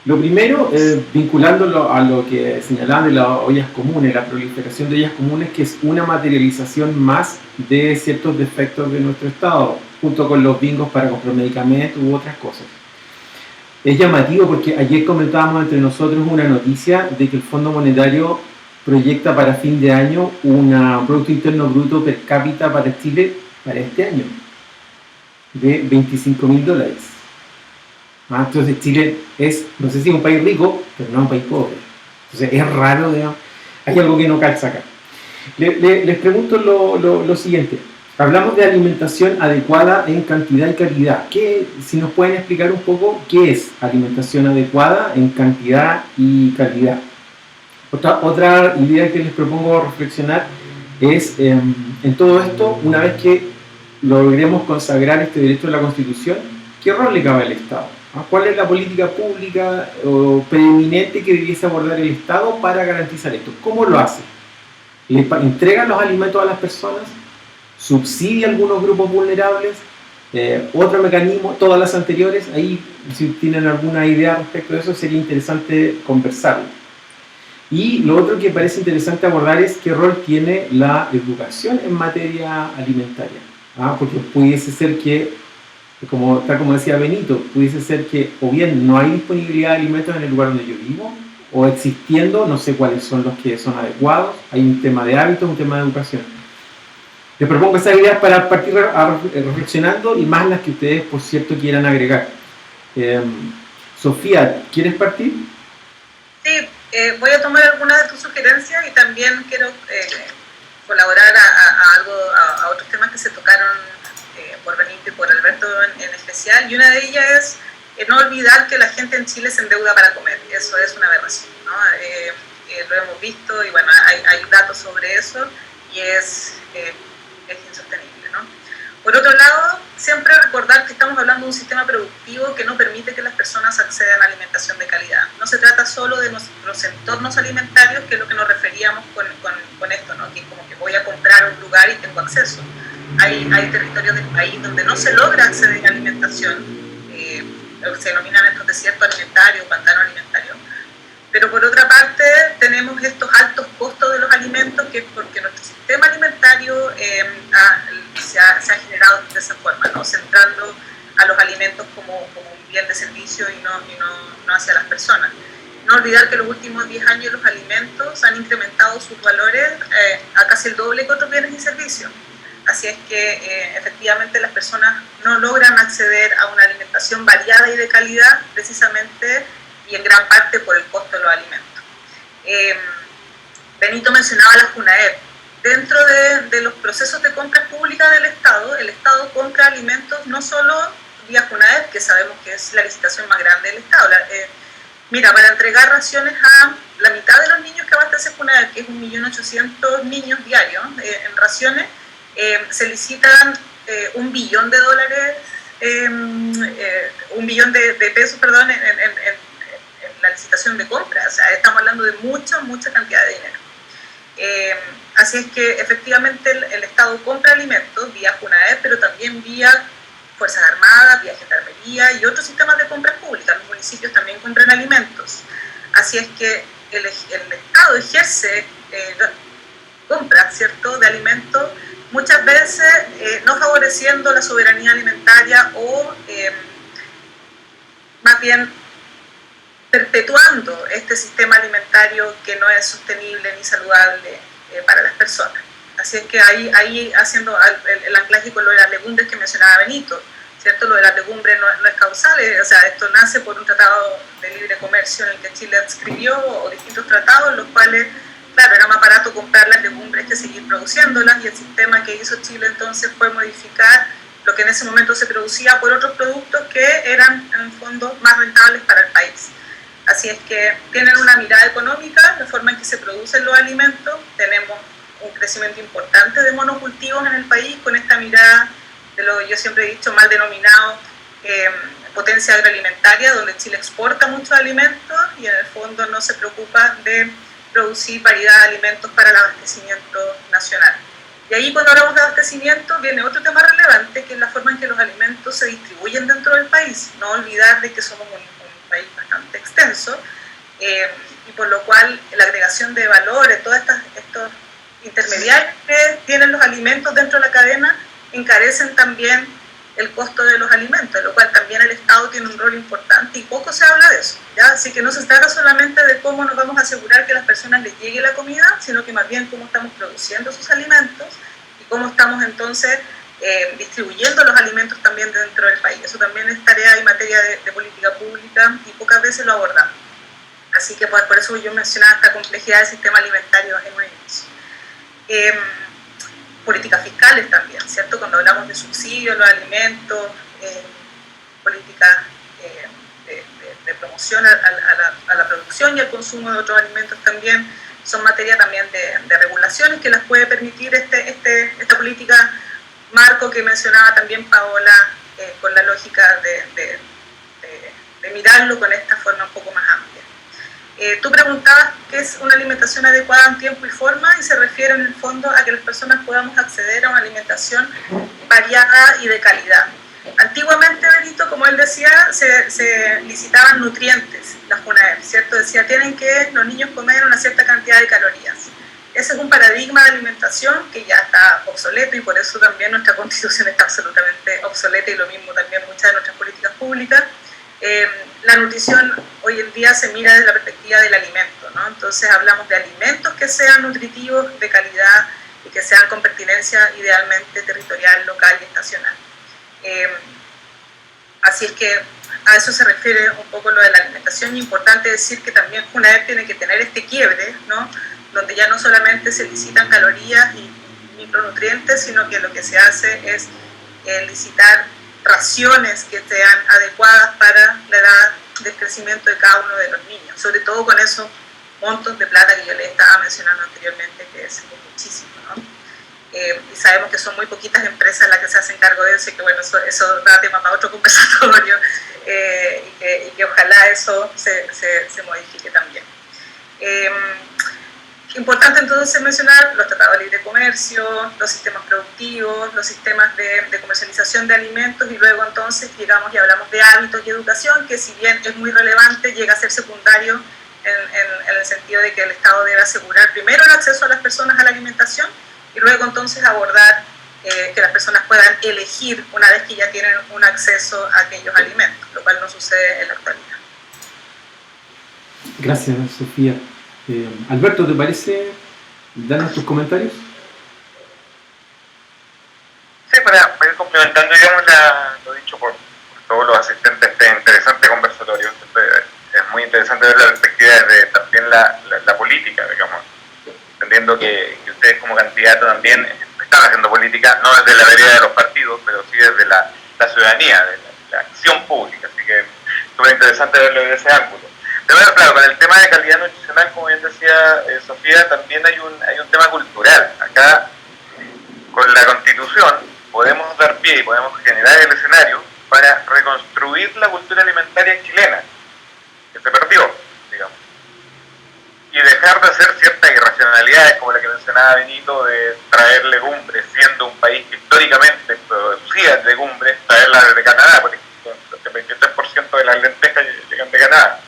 S1: Lo primero, vinculándolo a lo que señalaban de las ollas comunes, la proliferación de ollas comunes, que es una materialización más de ciertos defectos de nuestro Estado, junto con los bingos para comprar medicamentos u otras cosas. Es llamativo porque ayer comentábamos entre nosotros una noticia de que el Fondo Monetario proyecta para fin de año un Producto Interno Bruto per cápita para Chile para este año de $25.000. Entonces Chile es, no sé si un país rico, pero no un país pobre. Entonces es raro, digamos, hay algo que no calza acá. Les pregunto lo siguiente. Hablamos de alimentación adecuada en cantidad y calidad. Si nos pueden explicar un poco qué es alimentación adecuada en cantidad y calidad. Otra idea que les propongo reflexionar es, en todo esto, una vez que logremos consagrar este derecho de la Constitución, ¿qué rol le cabe al Estado? ¿Cuál es la política pública o preeminente que debiese abordar el Estado para garantizar esto? ¿Cómo lo hace? ¿Le entrega los alimentos a las personas? ¿Subsidia a algunos grupos vulnerables? ¿Otro mecanismo? ¿Todas las anteriores? Ahí, si tienen alguna idea respecto a eso, sería interesante conversarlo. Y lo otro que parece interesante abordar es qué rol tiene la educación en materia alimentaria. Porque pudiese ser que, tal como decía Benito, pudiese ser que o bien no hay disponibilidad de alimentos en el lugar donde yo vivo, o existiendo, no sé cuáles son los que son adecuados, hay un tema de hábitos, un tema de educación. Les propongo esas ideas para partir reflexionando y más las que ustedes, por cierto, quieran agregar. Sofía, ¿quieres partir?
S5: Sí, voy a tomar algunas de tus sugerencias y también quiero colaborar a otros temas que se tocaron por Benito y por Alberto en especial, y una de ellas es no olvidar que la gente en Chile se endeuda para comer. Eso es una aberración, ¿no? Lo hemos visto y bueno, hay datos sobre eso y es insostenible, ¿no? Por otro lado, siempre recordar que estamos hablando de un sistema productivo que no permite que las personas accedan a alimentación de calidad. No se trata solo de nuestros entornos alimentarios, que es lo que nos referíamos con esto, ¿no? Que como que voy a comprar un lugar y tengo acceso. Hay territorios del país donde no se logra acceder a alimentación, se denominan estos desiertos alimentarios, pantanos alimentarios. Pero por otra parte tenemos estos altos costos de los alimentos, que es porque nuestro sistema alimentario se ha generado de esa forma, ¿no? Centrando a los alimentos como un bien de servicio y no hacia las personas. No olvidar que en los últimos 10 años los alimentos han incrementado sus valores a casi el doble que otros bienes y servicios. Así es que efectivamente las personas no logran acceder a una alimentación variada y de calidad precisamente y en gran parte por el costo de los alimentos. Benito mencionaba las FUNAEP. Dentro de los procesos de compra pública del Estado, el Estado compra alimentos no solo vía FUNAEP, que sabemos que es la licitación más grande del Estado. Mira, para entregar raciones a la mitad de los niños que abastece FUNAEP, que es 1.800.000 niños diarios en raciones, se licitan $1 billón, $1 billón de pesos, perdón, en la licitación de compra. O sea, estamos hablando de mucha cantidad de dinero. Así es que efectivamente el Estado compra alimentos vía FUNAEP, pero también vía Fuerzas Armadas, vía Gendarmería y otros sistemas de compras públicas. Los municipios también compran alimentos. Así es que el Estado ejerce compras, ¿cierto?, de alimentos, muchas veces no favoreciendo la soberanía alimentaria o más bien perpetuando este sistema alimentario que no es sostenible ni saludable para las personas. Así es que ahí haciendo el anclaje con lo de las legumbres que mencionaba Benito, ¿cierto? Lo de las legumbres no es causal, o sea, esto nace por un tratado de libre comercio en el que Chile adscribió, o distintos tratados en los cuales, claro, era más barato comprar las legumbres que seguir produciéndolas, y el sistema que hizo Chile entonces fue modificar lo que en ese momento se producía por otros productos que eran en el fondo más rentables para el país. Así es que tienen una mirada económica, la forma en que se producen los alimentos. Tenemos un crecimiento importante de monocultivos en el país con esta mirada de lo que yo siempre he dicho, mal denominado potencia agroalimentaria, donde Chile exporta muchos alimentos y en el fondo no se preocupa de producir variedad de alimentos para el abastecimiento nacional. Y ahí, cuando hablamos de abastecimiento, viene otro tema relevante, que es la forma en que los alimentos se distribuyen dentro del país. No olvidar de que somos un país bastante bastante extenso, y por lo cual la agregación de valores, todos estos intermediarios que tienen los alimentos dentro de la cadena, encarecen también el costo de los alimentos, lo cual también el Estado tiene un rol importante y poco se habla de eso, ¿ya? Así que no se trata solamente de cómo nos vamos a asegurar que a las personas les llegue la comida, sino que más bien cómo estamos produciendo esos alimentos y cómo estamos entonces distribuyendo los alimentos también dentro del país. Eso también es tarea y materia de política pública y pocas veces lo abordamos. Así que por eso yo mencionaba esta complejidad del sistema alimentario en un inicio. Políticas fiscales también, ¿cierto? Cuando hablamos de subsidios, los alimentos, políticas de promoción a la producción y al consumo de otros alimentos también, son materia también de regulaciones que las puede permitir esta política marco que mencionaba también Paola, con la lógica de mirarlo con esta forma un poco más amplia. Tú preguntabas qué es una alimentación adecuada en tiempo y forma, y se refiere en el fondo a que las personas podamos acceder a una alimentación variada y de calidad. Antiguamente, Benito, como él decía, se licitaban nutrientes, la FUNAEP, ¿cierto? Decía, tienen que los niños comer una cierta cantidad de calorías. Ese es un paradigma de alimentación que ya está obsoleto, y por eso también nuestra Constitución está absolutamente obsoleta, y lo mismo también muchas de nuestras políticas públicas. La nutrición hoy en día se mira desde la perspectiva del alimento, ¿no? Entonces hablamos de alimentos que sean nutritivos, de calidad, y que sean con pertinencia idealmente territorial, local y estacional. Así es que a eso se refiere un poco lo de la alimentación. Y importante decir que también FUNAEP tiene que tener este quiebre, ¿no? Donde ya no solamente se licitan calorías y micronutrientes, sino que lo que se hace es licitar raciones que sean adecuadas para la edad del crecimiento de cada uno de los niños, sobre todo con esos montos de plata que yo les estaba mencionando anteriormente, que es muchísimo, ¿no? Y sabemos que son muy poquitas empresas las que se hacen cargo de eso, y que bueno, eso da tema para otro conversatorio, y que ojalá eso se modifique también. Importante entonces mencionar los tratados de libre comercio, los sistemas productivos, los sistemas de comercialización de alimentos, y luego entonces llegamos y hablamos de hábitos y educación, que si bien es muy relevante, llega a ser secundario en el sentido de que el Estado debe asegurar primero el acceso a las personas a la alimentación, y luego entonces abordar que las personas puedan elegir una vez que ya tienen un acceso a aquellos alimentos, lo cual no sucede en la actualidad.
S1: Gracias, Sofía. Alberto, ¿te parece darnos tus comentarios?
S3: Sí, para ir complementando, digamos, lo dicho por todos los asistentes a este interesante conversatorio. Es muy interesante ver la perspectiva de también la política, digamos, entendiendo que ustedes como candidatos también están haciendo política, no desde la vereda de los partidos, pero sí desde la ciudadanía, de la acción pública. Así que es súper interesante verlo desde ese ángulo. Pero claro, con el tema de calidad nutricional, como bien decía Sofía, también hay un tema cultural. Acá, con la Constitución, podemos dar pie y podemos generar el escenario para reconstruir la cultura alimentaria chilena, que se perdió, digamos. Y dejar de hacer ciertas irracionalidades, como la que mencionaba Benito, de traer legumbres, siendo un país que históricamente producía legumbres, traerlas desde Canadá, por ejemplo, el 23% de las lentejas llegan de Canadá.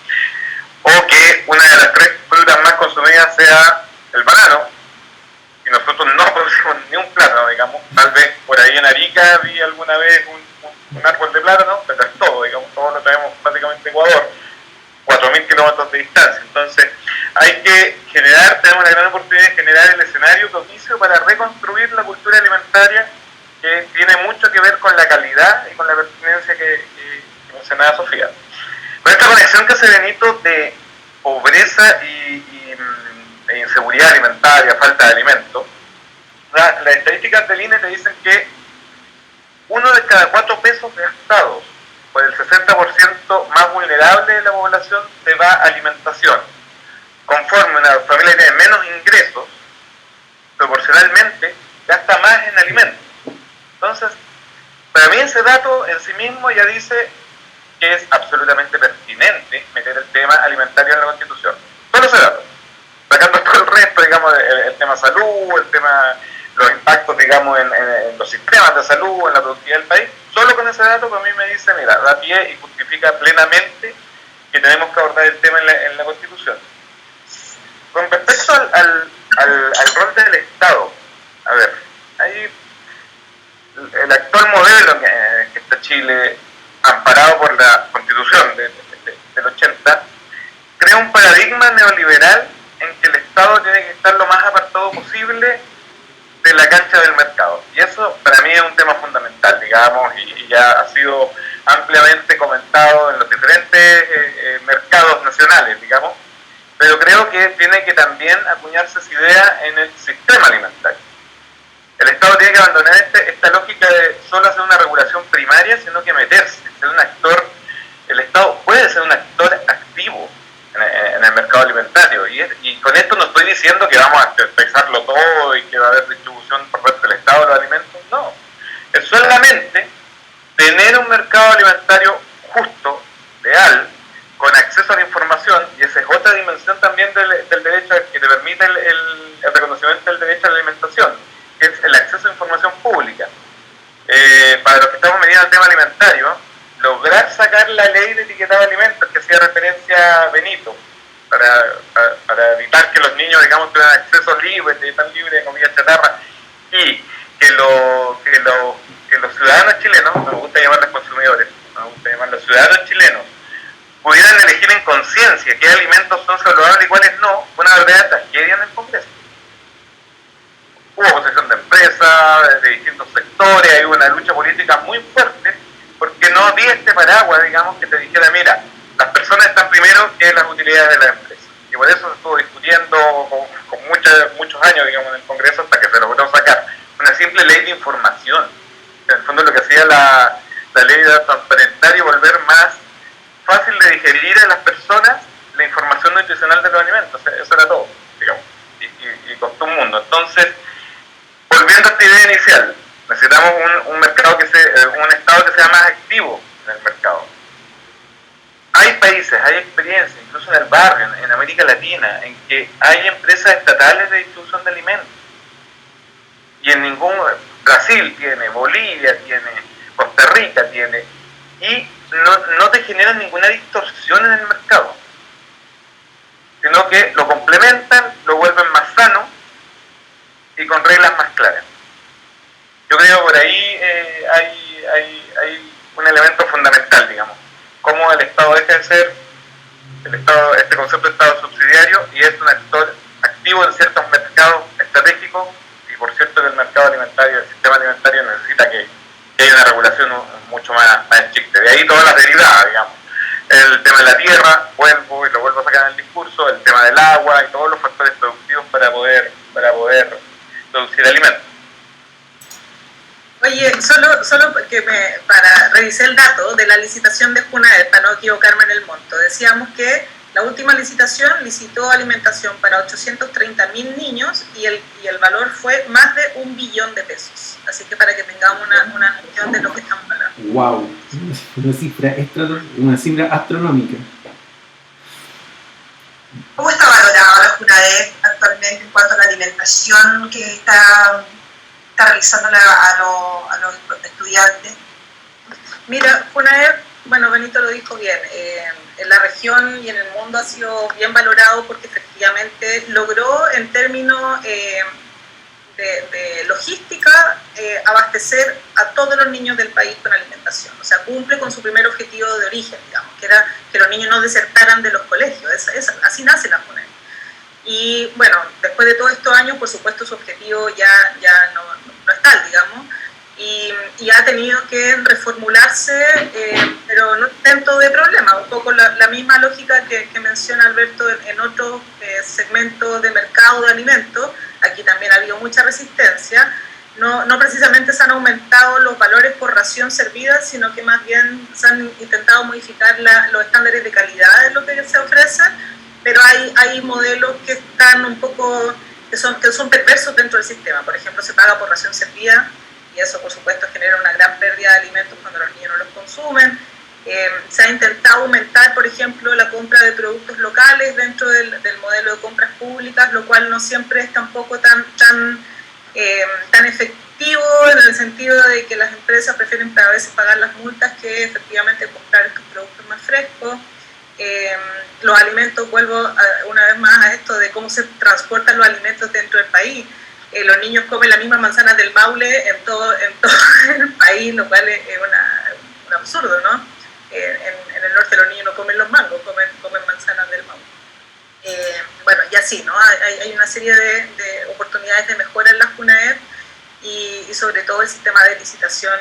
S3: O que una de las 3 frutas más consumidas sea el banano, y nosotros no producimos ni un plátano, digamos. Tal vez por ahí en Arica vi alguna vez un árbol de plátano, pero es todo, digamos, todo lo traemos básicamente de Ecuador, 4.000 kilómetros de distancia. Entonces hay que tenemos la gran oportunidad de generar el escenario propicio para reconstruir la cultura alimentaria, que tiene mucho que ver con la calidad y con la pertinencia que mencionaba Sofía. Con esta conexión que hace Benito de pobreza e inseguridad alimentaria, falta de alimentos, las estadísticas del INE te dicen que 1 de cada 4 pesos gastados por el 60% más vulnerable de la población se va a alimentación. Conforme una familia tiene menos ingresos, proporcionalmente gasta más en alimentos. Entonces, para mí ese dato en sí mismo ya dice que es absolutamente pertinente meter el tema alimentario en la Constitución. Solo ese dato. Sacando todo el resto, digamos, el tema salud, el tema, los impactos, digamos, en los sistemas de salud, en la productividad del país, solo con ese dato para mí me dice, mira, da pie y justifica plenamente que tenemos que abordar el tema en la Constitución. Con respecto al rol del Estado, a ver, hay el actual modelo que está Chile, amparado por la Constitución del 80, crea un paradigma neoliberal en que el Estado tiene que estar lo más apartado posible de la cancha del mercado. Y eso para mí es un tema fundamental, digamos, y ya ha sido ampliamente comentado en los diferentes mercados nacionales, digamos, pero creo que tiene que también acuñarse esa idea en el sistema alimentario. El Estado tiene que abandonar esta lógica de solo hacer una regulación primaria, sino que meterse, ser un actor. El Estado puede ser un actor activo en el mercado alimentario, y con esto no estoy diciendo que vamos a tercerizarlo todo y que va a haber distribución por parte del Estado de los alimentos, no. Es solamente tener un mercado alimentario justo, leal, con acceso a la información, y esa es otra dimensión también del derecho que te permite el reconocimiento del derecho a la alimentación, que es el acceso a información pública. Para los que estamos metidos en el tema alimentario, lograr sacar la ley de etiquetado de alimentos que hacía referencia a Benito, para evitar que los niños, digamos, tuvieran acceso libre, tan libre de comida chatarra, y que los ciudadanos chilenos, me gusta llamarlos consumidores, me gusta llamarlos ciudadanos chilenos, pudieran elegir en conciencia qué alimentos son saludables y cuáles no, una verdadera tragedia en el Congreso. Hubo oposición de empresas, de distintos sectores, hay una lucha política muy fuerte, porque no había este paraguas, digamos, que te dijera, mira, las personas están primero que las utilidades de la empresa. Y por eso se estuvo discutiendo con muchos años, digamos, en el Congreso, hasta que se logró sacar una simple ley de información. En el fondo lo que hacía la ley de transparentar y volver más fácil de digerir a las personas la información nutricional de los alimentos. Eso era todo, digamos, y costó un mundo. Entonces, volviendo a esta idea inicial, necesitamos un mercado un Estado que sea más activo en el mercado. Hay países, hay experiencias, incluso en el barrio, en América Latina, en que hay empresas estatales de distribución de alimentos. Y en Brasil tiene, Bolivia tiene, Costa Rica tiene, y no te generan ninguna distorsión en el mercado, sino que lo complementan, lo vuelven más sano y con reglas más claras. Yo creo que por ahí hay un elemento fundamental, digamos, cómo el Estado deja de ser este concepto de Estado subsidiario y es un actor activo en ciertos mercados estratégicos, y por cierto que el mercado alimentario, el sistema alimentario necesita que haya una regulación mucho más estricta. De ahí todas las derivadas, digamos. El tema de la tierra, lo vuelvo a sacar en el discurso, el tema del agua y todos los factores productivos para poder producir alimentos.
S5: Oye, solo para revisar el dato de la licitación de FUNAED, para no equivocarme en el monto, decíamos que la última licitación licitó alimentación para 830.000 niños y el valor fue más de 1 billón de pesos. Así que para que tengamos una noción de lo que estamos hablando.
S1: ¡Wow! Una cifra astronómica.
S2: ¿Cómo está valorado la FUNAED actualmente en cuanto a la alimentación que está realizando a los estudiantes?
S5: Mira, FUNAED, bueno, Benito lo dijo bien, en la región y en el mundo ha sido bien valorado porque efectivamente logró en términos de logística abastecer a todos los niños del país con alimentación. O sea, cumple con su primer objetivo de origen, digamos, que era que los niños no desertaran de los colegios. Así nace la FUNAED. Y bueno, después de todos estos años, por supuesto, su objetivo ya no es tal, digamos, y ha tenido que reformularse, pero no tanto de problema, un poco la misma lógica que menciona Alberto en otros segmentos de mercado de alimentos. Aquí también ha habido mucha resistencia. No precisamente se han aumentado los valores por ración servida, sino que más bien se han intentado modificar los estándares de calidad de lo que se ofrece, pero hay modelos que están un poco, que son perversos dentro del sistema. Por ejemplo, se paga por ración servida, y eso por supuesto genera una gran pérdida de alimentos cuando los niños no los consumen. Se ha intentado aumentar, por ejemplo, la compra de productos locales dentro del modelo de compras públicas, lo cual no siempre es tampoco tan efectivo, en el sentido de que las empresas prefieren a veces pagar las multas que efectivamente comprar estos productos más frescos. los alimentos, vuelvo una vez más a esto de cómo se transportan los alimentos dentro del país. Los niños comen las mismas manzanas del Maule en todo el país, lo cual es un absurdo, ¿no? En el norte los niños no comen los mangos, comen manzanas del Maule. Bueno, y así, ¿no? Hay una serie de oportunidades de mejora en las CUNAEP y sobre todo el sistema de licitación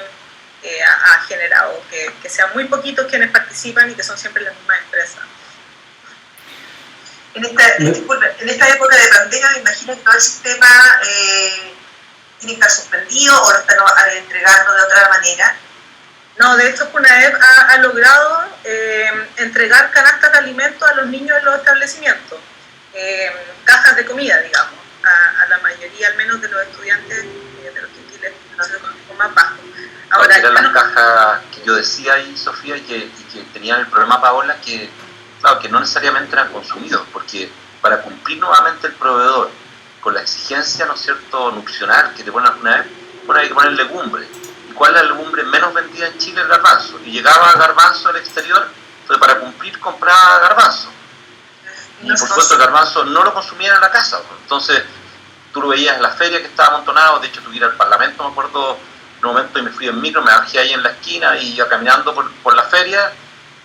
S5: ha generado que sean muy poquitos quienes participan y que son siempre las mismas empresas.
S2: En esta época de pandemia me imagino que todo el sistema tiene que estar suspendido o lo están entregando de otra manera.
S5: No, de hecho CUNAEP ha logrado entregar canastas de alimentos a los niños en los establecimientos, cajas de comida, digamos, a la mayoría al menos de los estudiantes de los quintiles socioeconómicos más bajos.
S4: Ahora, eran las cajas que yo decía ahí, Sofía, y que tenían el problema, Paola, que claro, que no necesariamente eran consumidos, porque para cumplir nuevamente el proveedor con la exigencia, ¿no es cierto?, nutricional que te ponen alguna vez, bueno, hay que poner legumbre. ¿Y cuál es la legumbre menos vendida en Chile? El garbanzo. Y llegaba garbanzo al exterior, entonces para cumplir compraba garbanzo. Y por supuesto el garbanzo no lo consumían en la casa. Entonces tú lo veías en la feria que estaba amontonado, de hecho tuve que ir al Parlamento, me acuerdo, en un momento y me fui en micro, me bajé ahí en la esquina y iba caminando por la feria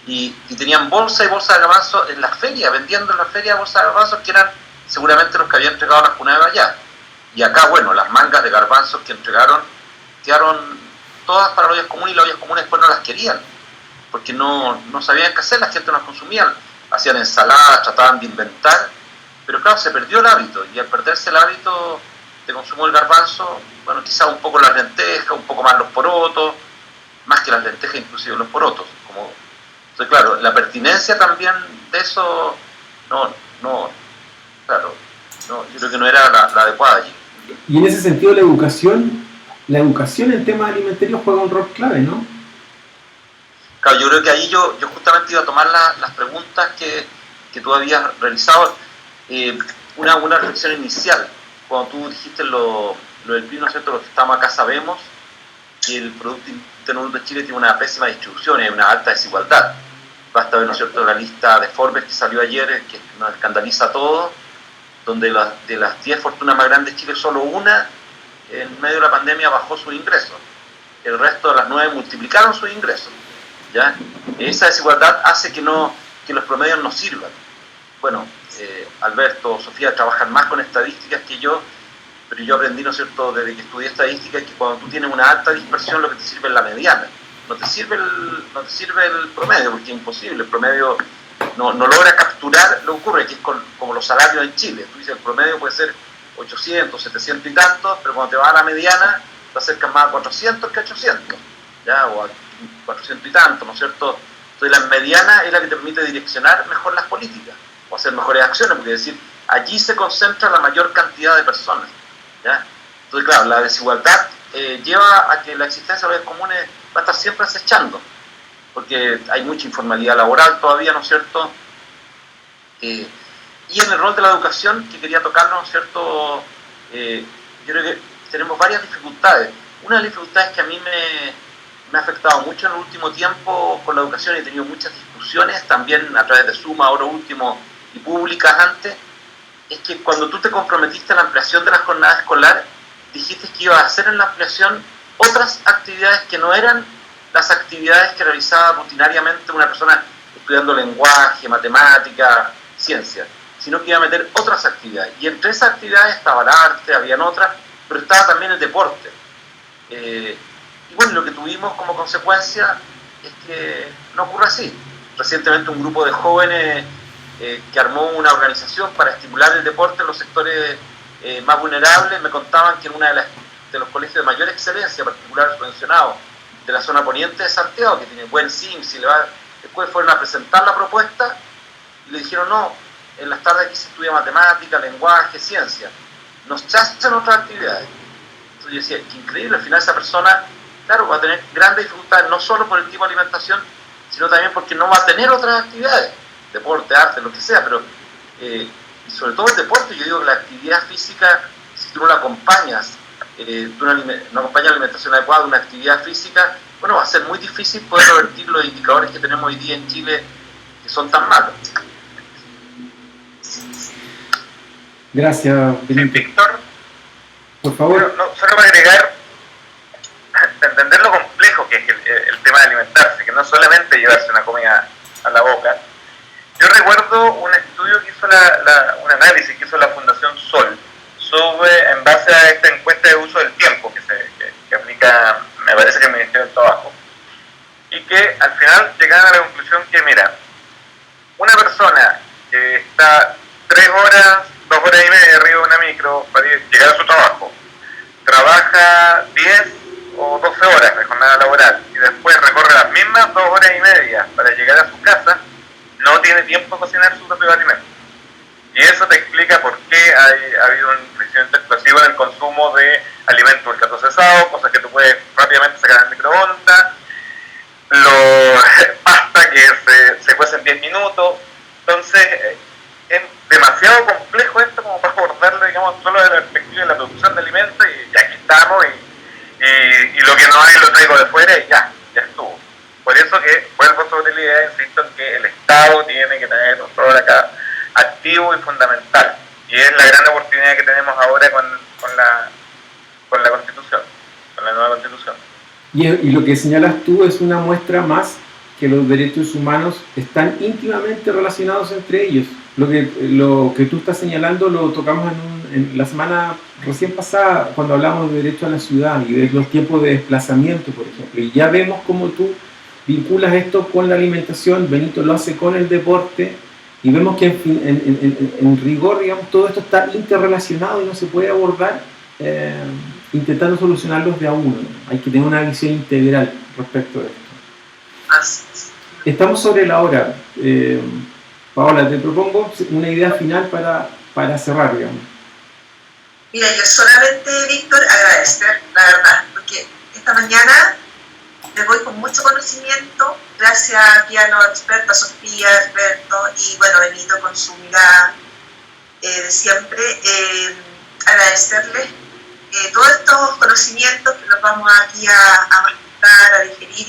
S4: y tenían bolsa y bolsa de garbanzo en la feria, vendiendo en la feria bolsas de garbanzo que eran seguramente los que habían entregado las CUNAEP allá. Y acá, bueno, las mangas de garbanzos que entregaron quedaron todas para las ollas comunes y las ollas comunes después no las querían, porque no sabían qué hacer, la gente no las consumía, hacían ensaladas, trataban de inventar, pero claro, se perdió el hábito y al perderse el hábito de consumo del garbanzo, bueno, quizás un poco las lentejas, un poco más los porotos, más que las lentejas inclusive los porotos. Entonces, claro, la pertinencia también de eso, yo creo que no era la adecuada allí.
S1: Y en ese sentido la educación en temas alimentarios juega un rol clave, ¿no?
S4: Claro, yo creo que ahí yo justamente iba a tomar las preguntas que tú habías realizado. Una reflexión inicial, cuando tú dijiste lo del PIB, ¿no es cierto?, lo que estamos acá sabemos que el Producto Interno Bruto de Chile tiene una pésima distribución y una alta desigualdad. Basta ver, ¿no es cierto?, la lista de Forbes que salió ayer, que nos escandaliza a todos, donde de las 10 fortunas más grandes de Chile, solo una en medio de la pandemia bajó sus ingresos. El resto de las 9 multiplicaron sus ingresos. ¿Ya? Esa desigualdad hace que los promedios no sirvan. Bueno, Alberto, Sofía trabajan más con estadísticas que yo, pero yo aprendí, ¿no es cierto?, desde que estudié estadística, que cuando tú tienes una alta dispersión lo que te sirve es la mediana. No te sirve el promedio, porque es imposible. El promedio no logra capturar lo que ocurre, que es como los salarios en Chile. Tú dices, el promedio puede ser 800, 700 y tantos, pero cuando te vas a la mediana te acercas más a 400 que a 800, ¿ya? O a 400 y tantos, ¿no es cierto? Entonces la mediana es la que te permite direccionar mejor las políticas o hacer mejores acciones, porque es decir, allí se concentra la mayor cantidad de personas, ¿ya? Entonces, claro, la desigualdad lleva a que la existencia de los comunes va a estar siempre acechando, porque hay mucha informalidad laboral todavía, ¿no es cierto? Y en el rol de la educación que quería tocarlo, ¿no es cierto? Yo creo que tenemos varias dificultades. Una de las dificultades que a mí me ha afectado mucho en el último tiempo con la educación, he tenido muchas discusiones también a través de Zoom, ahora último, y públicas antes, es que cuando tú te comprometiste a la ampliación de la jornada escolar, dijiste que ibas a hacer en la ampliación otras actividades que no eran las actividades que realizaba rutinariamente una persona estudiando lenguaje, matemática, ciencia, sino que iba a meter otras actividades. Y entre esas actividades estaba el arte, habían otras, pero estaba también el deporte. Y bueno, lo que tuvimos como consecuencia es que no ocurre así. Recientemente un grupo de jóvenes que armó una organización para estimular el deporte en los sectores más vulnerables, me contaban que en uno de los colegios de mayor excelencia, particular subvencionado, de la zona poniente de Santiago, que tiene buen SIMS, después fueron a presentar la propuesta y le dijeron, no, en las tardes aquí se estudia matemática, lenguaje, ciencia, nos hacen otras actividades. Entonces yo decía, qué increíble, al final esa persona, claro, va a tener grandes dificultades, no solo por el tipo de alimentación, sino también porque no va a tener otras actividades, deporte, arte, lo que sea, pero y sobre todo el deporte, yo digo que la actividad física, si tú no la acompañas, no acompañas la alimentación adecuada de una actividad física, bueno, va a ser muy difícil poder revertir los indicadores que tenemos hoy día en Chile son tan malos.
S1: Gracias, Benito.
S3: Víctor,
S1: Por favor.
S3: solo para agregar, entender lo complejo que es el tema de alimentarse, que no solamente llevarse una comida a la boca. Yo recuerdo un estudio que hizo un análisis que hizo la Fundación Sol en base a esta encuesta de uso del tiempo que aplica, me parece que el Ministerio del Trabajo, y que al final llegaron a la conclusión que, mira, una persona que está 3 horas, 2 horas y media arriba de una micro para llegar a su trabajo, trabaja 10 o 12 horas de jornada laboral y después recorre las mismas 2 horas y media para llegar a su casa, no tiene tiempo de cocinar su propio alimento. Y eso te explica por qué ha habido un crecimiento explosivo en el consumo de alimentos ultraprocesados, cosas que tú puedes rápidamente sacar en el microondas, pasta que se cuece en 10 minutos. Entonces, es demasiado complejo esto como para abordarlo, digamos, solo desde la perspectiva de la producción de alimentos, y aquí estamos, y lo que no hay lo traigo de fuera y ya estuvo. Por eso que vuelvo sobre la idea, insisto en que el Estado tiene que tener un rol acá activo y fundamental, y es la gran oportunidad que tenemos ahora con la Constitución, con la nueva Constitución.
S1: Y lo que señalas tú es una muestra más que los derechos humanos están íntimamente relacionados entre ellos. Lo que tú estás señalando lo tocamos en la semana recién pasada, cuando hablamos de derecho a la ciudad y de los tiempos de desplazamiento, por ejemplo. Y ya vemos cómo tú vinculas esto con la alimentación, Benito lo hace con el deporte, y vemos que en rigor, digamos, todo esto está interrelacionado y no se puede abordar intentando solucionarlos de a uno. Hay que tener una visión integral respecto a esto. Estamos sobre la hora. Paola, te propongo una idea final para cerrar, digamos.
S2: Mira, yo solamente, Víctor, agradecer, la verdad, porque esta mañana me voy con mucho conocimiento, gracias aquí a los expertos, Sofía, Alberto y, bueno, Benito con su mirada de siempre. Agradecerles todos estos conocimientos que los vamos aquí a masticar, a digerir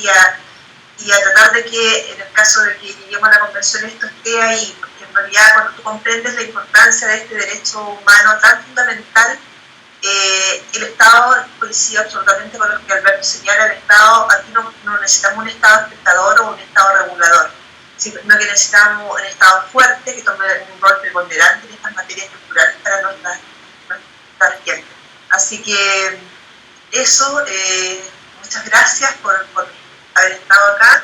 S2: y a tratar de que, en el caso de que lleguemos a la convención, esto esté ahí, porque en realidad cuando tú comprendes la importancia de este derecho humano tan fundamental, el Estado coincide absolutamente con lo que Alberto señala. El Estado, aquí no necesitamos un Estado espectador o un Estado regulador, sino que necesitamos un Estado fuerte que tome un rol preponderante en estas materias estructurales para nuestra gente. Así que eso, muchas gracias por haber estado acá,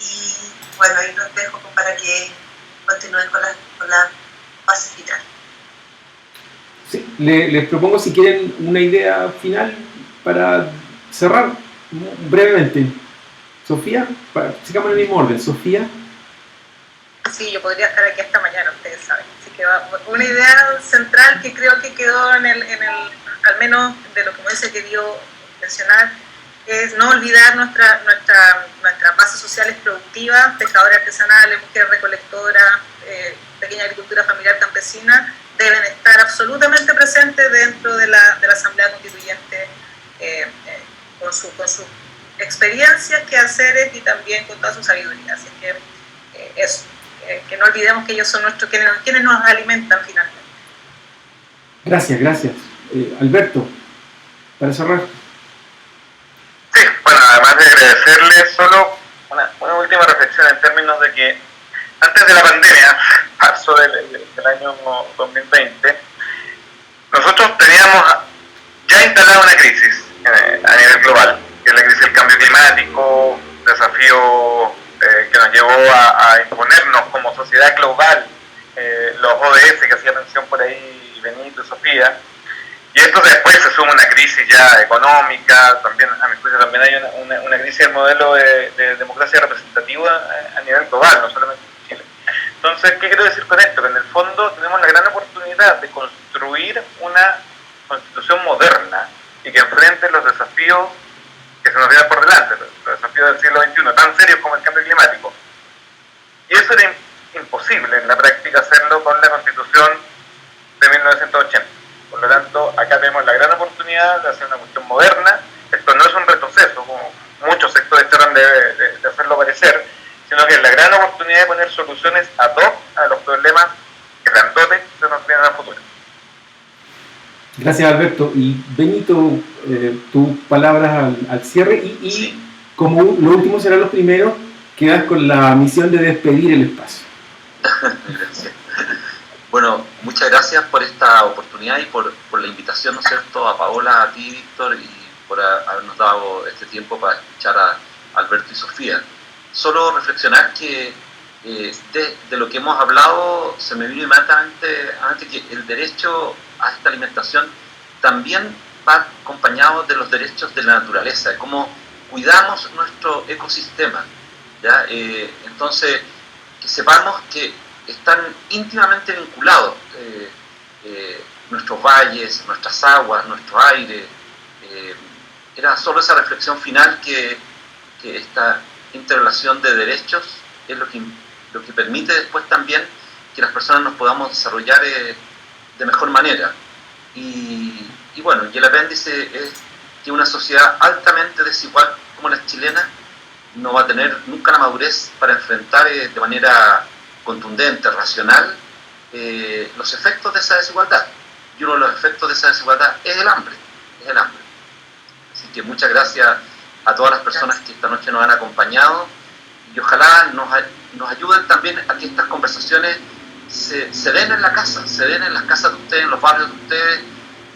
S2: y bueno, ahí los dejo para que continúen con la fase final.
S1: Sí, les propongo, si quieren, una idea final para cerrar brevemente. Sofía, sigamos en el mismo orden. Sofía.
S5: Sí, yo podría estar aquí hasta mañana, ustedes saben. Así que una idea central que creo que quedó al menos de lo que me hubiese querido mencionar, es no olvidar nuestra base sociales productivas, pescadores artesanales, mujeres recolectoras, pequeña agricultura familiar campesina, deben estar absolutamente presentes dentro de la Asamblea Constituyente, con sus experiencias, quehaceres y también con toda su sabiduría. Así que eso, que no olvidemos que ellos son quienes nos alimentan finalmente.
S1: Gracias. Alberto, para cerrar.
S3: Sí, bueno, además de agradecerles, solo una última reflexión en términos de que antes de la pandemia, marzo del año 2020, nosotros teníamos ya instalada una crisis a nivel global, que es la crisis del cambio climático, desafío que nos llevó a imponernos como sociedad global los ODS que hacía mención por ahí Benito y Sofía. Y esto después se suma una crisis ya económica, también a mi juicio también hay una crisis del modelo de democracia representativa a nivel global, no solamente en Chile. Entonces, ¿qué quiero decir con esto? Que en el fondo tenemos la gran oportunidad de construir una constitución moderna y que enfrente los desafíos que se nos vienen por delante, los desafíos del siglo XXI, tan serios como el cambio climático. Y eso era imposible en la práctica hacerlo con la Constitución de 1980. Por lo tanto, acá tenemos la gran oportunidad de hacer una cuestión moderna. Esto no es un retroceso, como muchos sectores tratan de hacerlo parecer, sino que es la gran oportunidad oportunidad de poner soluciones ad hoc a los problemas grandotes que nos vienen al futuro.
S1: Gracias, Alberto. Y Benito, tus palabras al cierre y
S4: Sí.
S1: como lo último serán los primeros, quedas con la misión de despedir el espacio.
S4: Gracias. Bueno, muchas gracias por esta oportunidad y por la invitación, ¿no es cierto?, a Paola, a ti, Víctor, y por habernos dado este tiempo para escuchar a Alberto y Sofía. Solo reflexionar que de lo que hemos hablado se me vino inmediatamente que el derecho a esta alimentación también va acompañado de los derechos de la naturaleza, de cómo cuidamos nuestro ecosistema, ¿ya? Entonces, que sepamos que están íntimamente vinculados nuestros valles, nuestras aguas, nuestro aire. Era solo esa reflexión final que esta interrelación de derechos es lo que permite después también que las personas nos podamos desarrollar de mejor manera. Y bueno, y el apéndice es que una sociedad altamente desigual como la chilena no va a tener nunca la madurez para enfrentar de manera contundente, racional, los efectos de esa desigualdad. Y uno de los efectos de esa desigualdad es el hambre. Así que muchas gracias a todas las personas que esta noche nos han acompañado y ojalá nos ayuden también a que estas conversaciones se den en la casa, se den en las casas de ustedes, en los barrios de ustedes,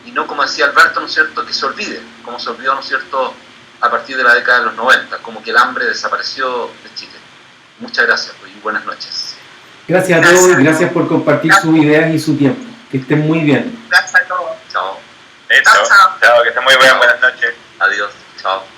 S4: y no, como decía Alberto, ¿no es cierto?, que se olvide, como se olvidó, ¿no es cierto?, a partir de la década de los 90, como que el hambre desapareció de Chile. Muchas gracias y buenas noches.
S1: Gracias a todos y gracias por compartir sus ideas y su tiempo. Que estén muy bien.
S2: Gracias a todos.
S4: Chao.
S3: Chao, que estén muy bien, buenas noches.
S4: Adiós. Chao.